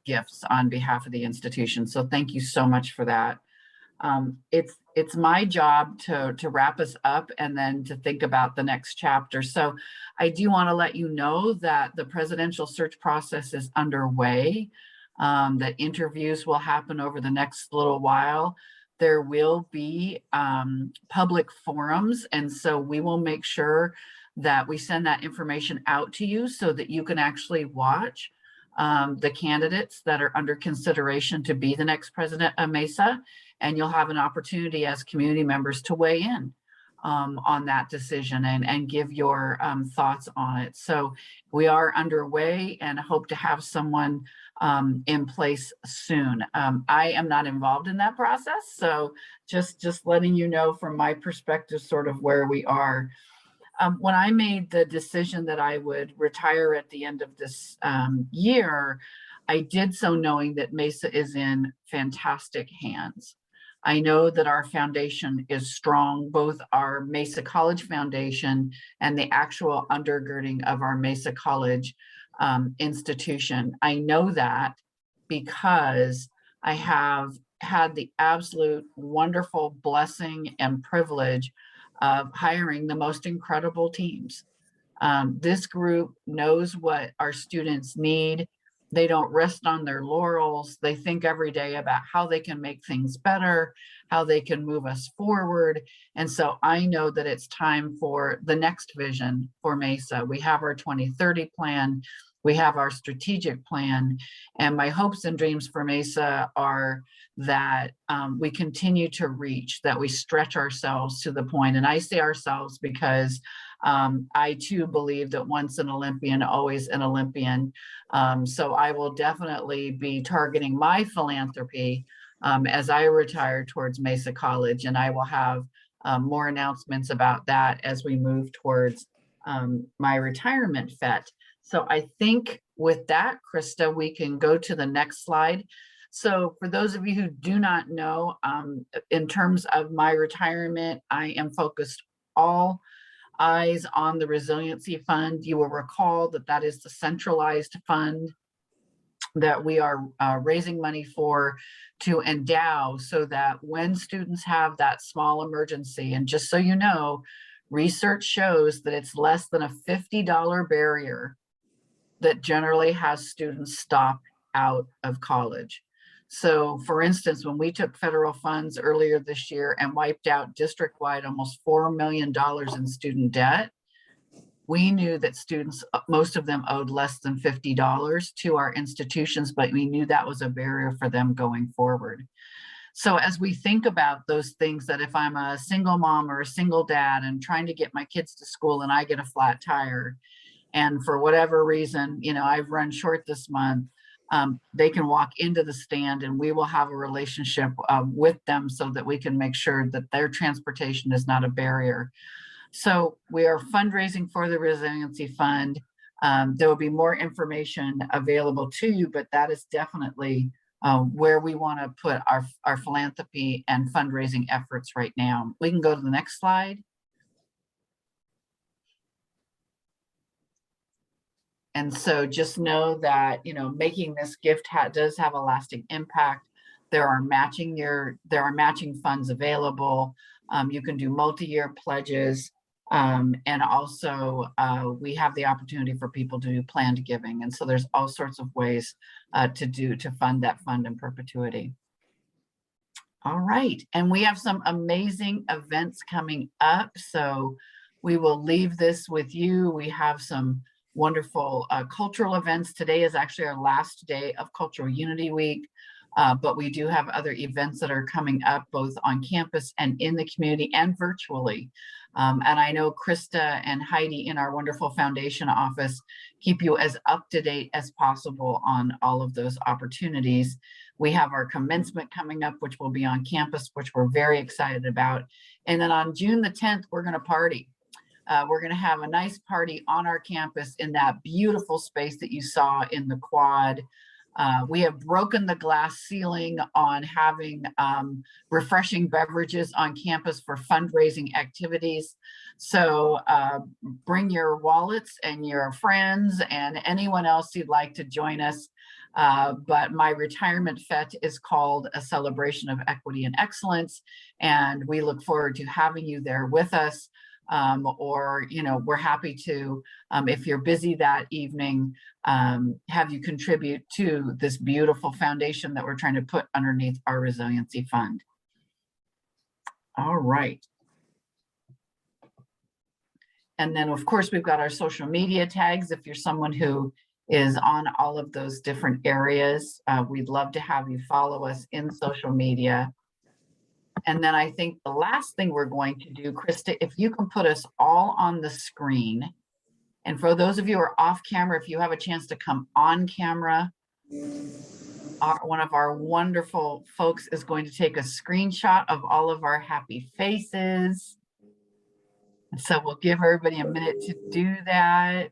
gifts on behalf of the institution. So thank you so much for that. It's my job to wrap us up and then to think about the next chapter. So I do want to let you know that the presidential search process is underway, that interviews will happen over the next little while. There will be public forums, and so we will make sure that we send that information out to you so that you can actually watch the candidates that are under consideration to be the next president of Mesa, and you'll have an opportunity as community members to weigh in on that decision and give your thoughts on it. So we are underway and hope to have someone in place soon. I am not involved in that process, so just letting you know from my perspective sort of where we are. When I made the decision that I would retire at the end of this year, I did so knowing that Mesa is in fantastic hands. I know that our foundation is strong, both our Mesa College Foundation and the actual undergirding of our Mesa College institution. I know that because I have had the absolute wonderful blessing and privilege of hiring the most incredible teams. This group knows what our students need. They don't rest on their laurels. They think every day about how they can make things better, how they can move us forward. And so I know that it's time for the next vision for Mesa. We have our 2030 plan. We have our strategic plan. And my hopes and dreams for Mesa are that we continue to reach, that we stretch ourselves to the point. And I say ourselves because I too believe that once an Olympian, always an Olympian. So I will definitely be targeting my philanthropy as I retire towards Mesa College, and I will have more announcements about that as we move towards my retirement FET. So I think with that, Krista, we can go to the next slide. So for those of you who do not know, in terms of my retirement, I am focused all eyes on the Resiliency Fund. You will recall that that is the centralized fund that we are raising money for to endow so that when students have that small emergency, and just so you know, research shows that it's less than a $50 barrier that generally has students stop out of college. So for instance, when we took federal funds earlier this year and wiped out district-wide almost $4 million in student debt, we knew that students, most of them owed less than $50 to our institutions, but we knew that was a barrier for them going forward. So as we think about those things, that if I'm a single mom or a single dad and trying to get my kids to school and I get a flat tire, and for whatever reason, you know, I've run short this month, they can walk into the stand and we will have a relationship with them so that we can make sure that their transportation is not a barrier. So we are fundraising for the Resiliency Fund. There will be more information available to you, but that is definitely where we want to put our philanthropy and fundraising efforts right now. We can go to the next slide. And so just know that, you know, making this gift does have a lasting impact. There are matching funds available. You can do multi-year pledges. And also we have the opportunity for people to do planned giving. And so there's all sorts of ways to fund that fund in perpetuity. All right, and we have some amazing events coming up. So we will leave this with you. We have some wonderful cultural events. Today is actually our last day of Cultural Unity Week, but we do have other events that are coming up both on campus and in the community and virtually. And I know Krista and Heidi in our wonderful foundation office keep you as up to date as possible on all of those opportunities. We have our commencement coming up, which will be on campus, which we're very excited about. And then on June the 10th, we're going to party. We're going to have a nice party on our campus in that beautiful space that you saw in the quad. We have broken the glass ceiling on having refreshing beverages on campus for fundraising activities. So bring your wallets and your friends and anyone else who'd like to join us. But my retirement FET is called A Celebration of Equity and Excellence. And we look forward to having you there with us. Or, you know, we're happy to, if you're busy that evening, have you contribute to this beautiful foundation that we're trying to put underneath our Resiliency Fund. All right. And then of course, we've got our social media tags. If you're someone who is on all of those different areas, we'd love to have you follow us in social media. And then I think the last thing we're going to do, Krista, if you can put us all on the screen. And for those of you who are off camera, if you have a chance to come on camera, one of our wonderful folks is going to take a screenshot of all of our happy faces. And so we'll give everybody a minute to do that.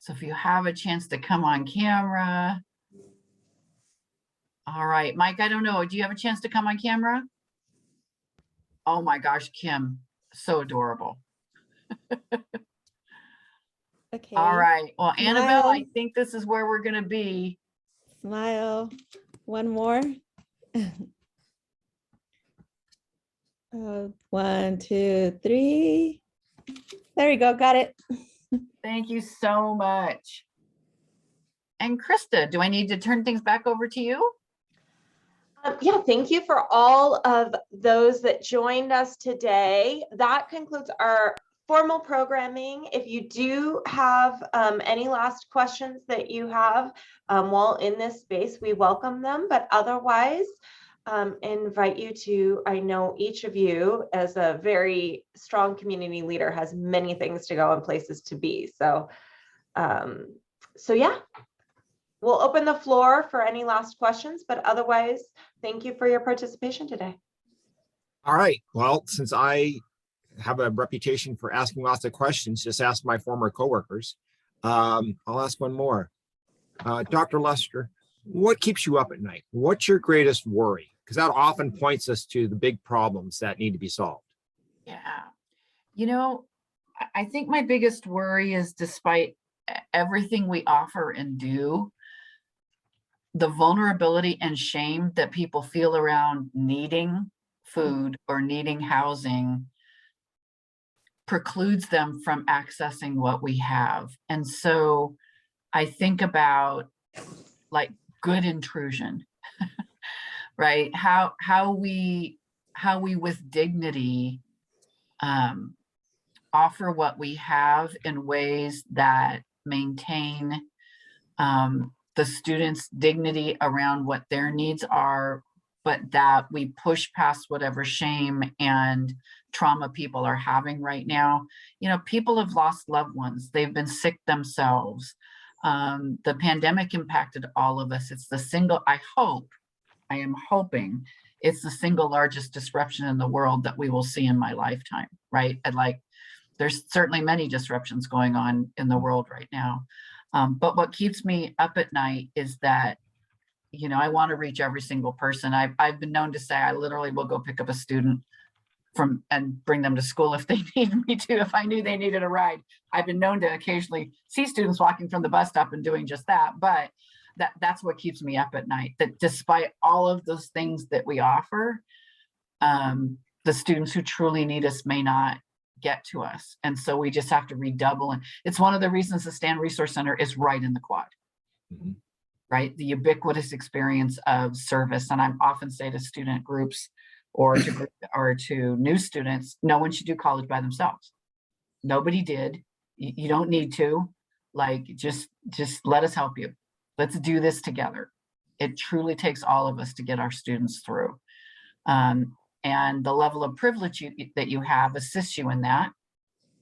So if you have a chance to come on camera. All right, Mike, I don't know. Do you have a chance to come on camera? Oh my gosh, Kim, so adorable. Okay. All right. Well, Smile. Annabelle, I think this is where we're going to be. Smile. One more. 1, 2, 3. There we go. Got it. Thank you so much. And Krista, do I need to turn things back over to you? Yeah, thank you for all of those that joined us today. That concludes our formal programming. If you do have any last questions that you have while in this space, we welcome them. But otherwise, invite you to, I know each of you as a very strong community leader has many things to go and places to be. So, yeah. We'll open the floor for any last questions, but otherwise, thank you for your participation today. All right. Well, since I have a reputation for asking lots of questions, just ask my former coworkers. I'll ask one more. Dr. Lester, what keeps you up at night? What's your greatest worry? Because that often points us to the big problems that need to be solved. Yeah. You know, I think my biggest worry is despite everything we offer and do, the vulnerability and shame that people feel around needing food or needing housing precludes them from accessing what we have. And so I think about like good intrusion, right? How we with dignity offer what we have in ways that maintain the students' dignity around what their needs are, but that we push past whatever shame and trauma people are having right now. You know, people have lost loved ones. They've been sick themselves. The pandemic impacted all of us. It's the single, I am hoping it's the single largest disruption in the world that we will see in my lifetime, right? And like, there's certainly many disruptions going on in the world right now. But what keeps me up at night is that, you know, I want to reach every single person. I've been known to say I literally will go pick up a student and bring them to school if they need me to, if I knew they needed a ride. I've been known to occasionally see students walking from the bus stop and doing just that. But that's what keeps me up at night, that despite all of those things that we offer, the students who truly need us may not get to us. And so we just have to redouble. And it's one of the reasons the Stan Resource Center is right in the quad, right? The ubiquitous experience of service. And I'm often say to student groups or to new students, no one should do college by themselves. Nobody did. You don't need to, like, just let us help you. Let's do this together. It truly takes all of us to get our students through. And the level of privilege that you have assists you in that.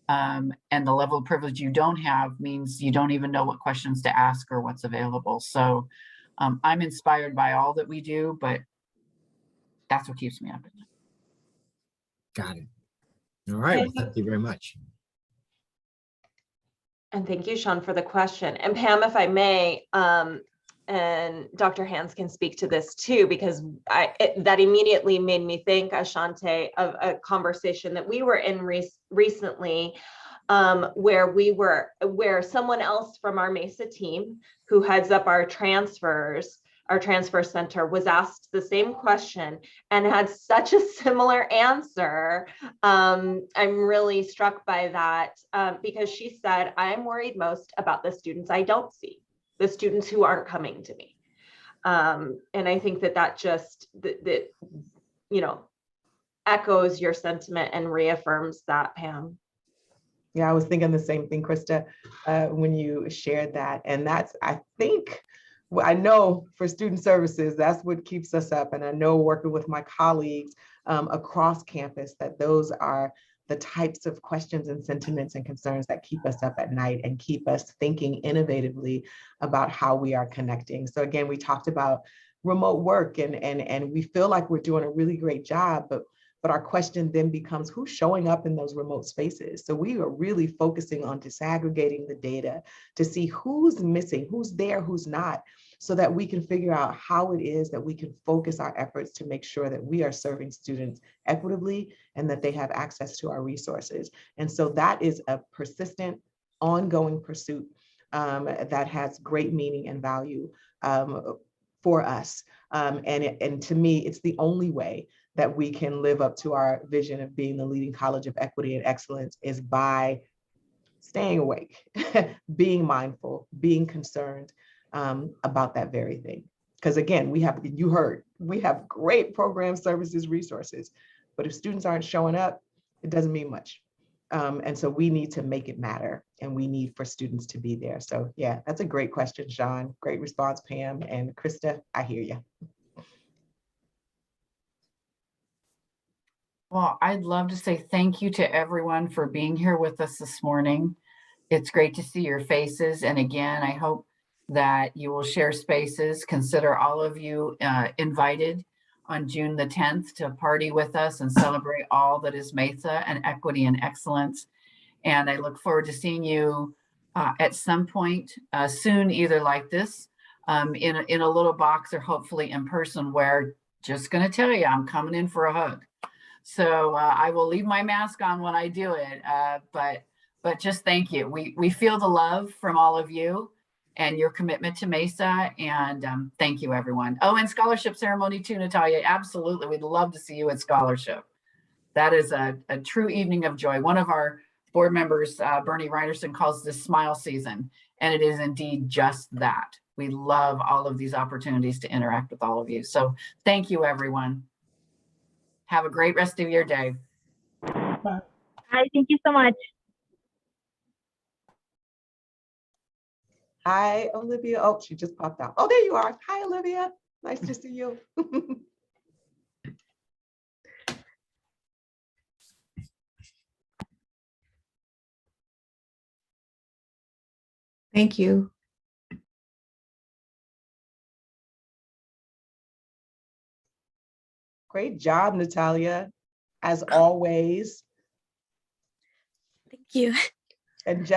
And the level of privilege you don't have means you don't even know what questions to ask or what's available. So I'm inspired by all that we do, but that's what keeps me up at night. Got it. All right. Well, thank you very much. And thank you, Sean, for the question. And Pam, if I may, and Dr. Hans can speak to this too, because that immediately made me think, Ashante, of a conversation that we were in recently, where someone else from our Mesa team who heads up our transfer center was asked the same question and had such a similar answer. I'm really struck by that because she said, I'm worried most about the students I don't see, the students who aren't coming to me. And I think that just, you know, echoes your sentiment and reaffirms that, Pam. Yeah, I was thinking the same thing, Krista, when you shared that. And that's, I think, I know for student services, that's what keeps us up. And I know working with my colleagues across campus, that those are the types of questions and sentiments and concerns that keep us up at night and keep us thinking innovatively about how we are connecting. So again, we talked about remote work and we feel like we're doing a really great job, but our question then becomes who's showing up in those remote spaces. So we are really focusing on disaggregating the data to see who's missing, who's there, who's not, so that we can figure out how it is that we can focus our efforts to make sure that we are serving students equitably and that they have access to our resources. And so that is a persistent, ongoing pursuit that has great meaning and value for us. And to me, it's the only way that we can live up to our vision of being the leading college of equity and excellence is by staying awake, being mindful, being concerned, about that very thing. Because again, you heard, we have great programs, services, resources, but if students aren't showing up, it doesn't mean much. And so we need to make it matter, and we need for students to be there. So yeah, that's a great question, Sean. Great response, Pam, and Krista, I hear you. Well, I'd love to say thank you to everyone for being here with us this morning. It's great to see your faces. And again, I hope that you will share spaces. Consider all of you invited on June the 10th to party with us and celebrate all that is Mesa and equity and excellence. And I look forward to seeing you at some point soon, either like this in a little box or hopefully in person, where just going to tell you, I'm coming in for a hug. So I will leave my mask on when I do it, but just thank you. We feel the love from all of you and your commitment to Mesa, and thank you, everyone. Oh, and scholarship ceremony too, Natalia. Absolutely, we'd love to see you at scholarship. That is a true evening of joy. One of our board members, Bernie Reinerson, calls this smile season, and it is indeed just that. We love all of these opportunities to interact with all of you. So thank you, everyone. Have a great rest of your day. Bye. Hi, thank you so much. Hi, Olivia. Oh, she just popped out. Oh, there you are. Hi, Olivia. Nice to see you. Thank you. Great job, Natalia, as always. Thank you. And just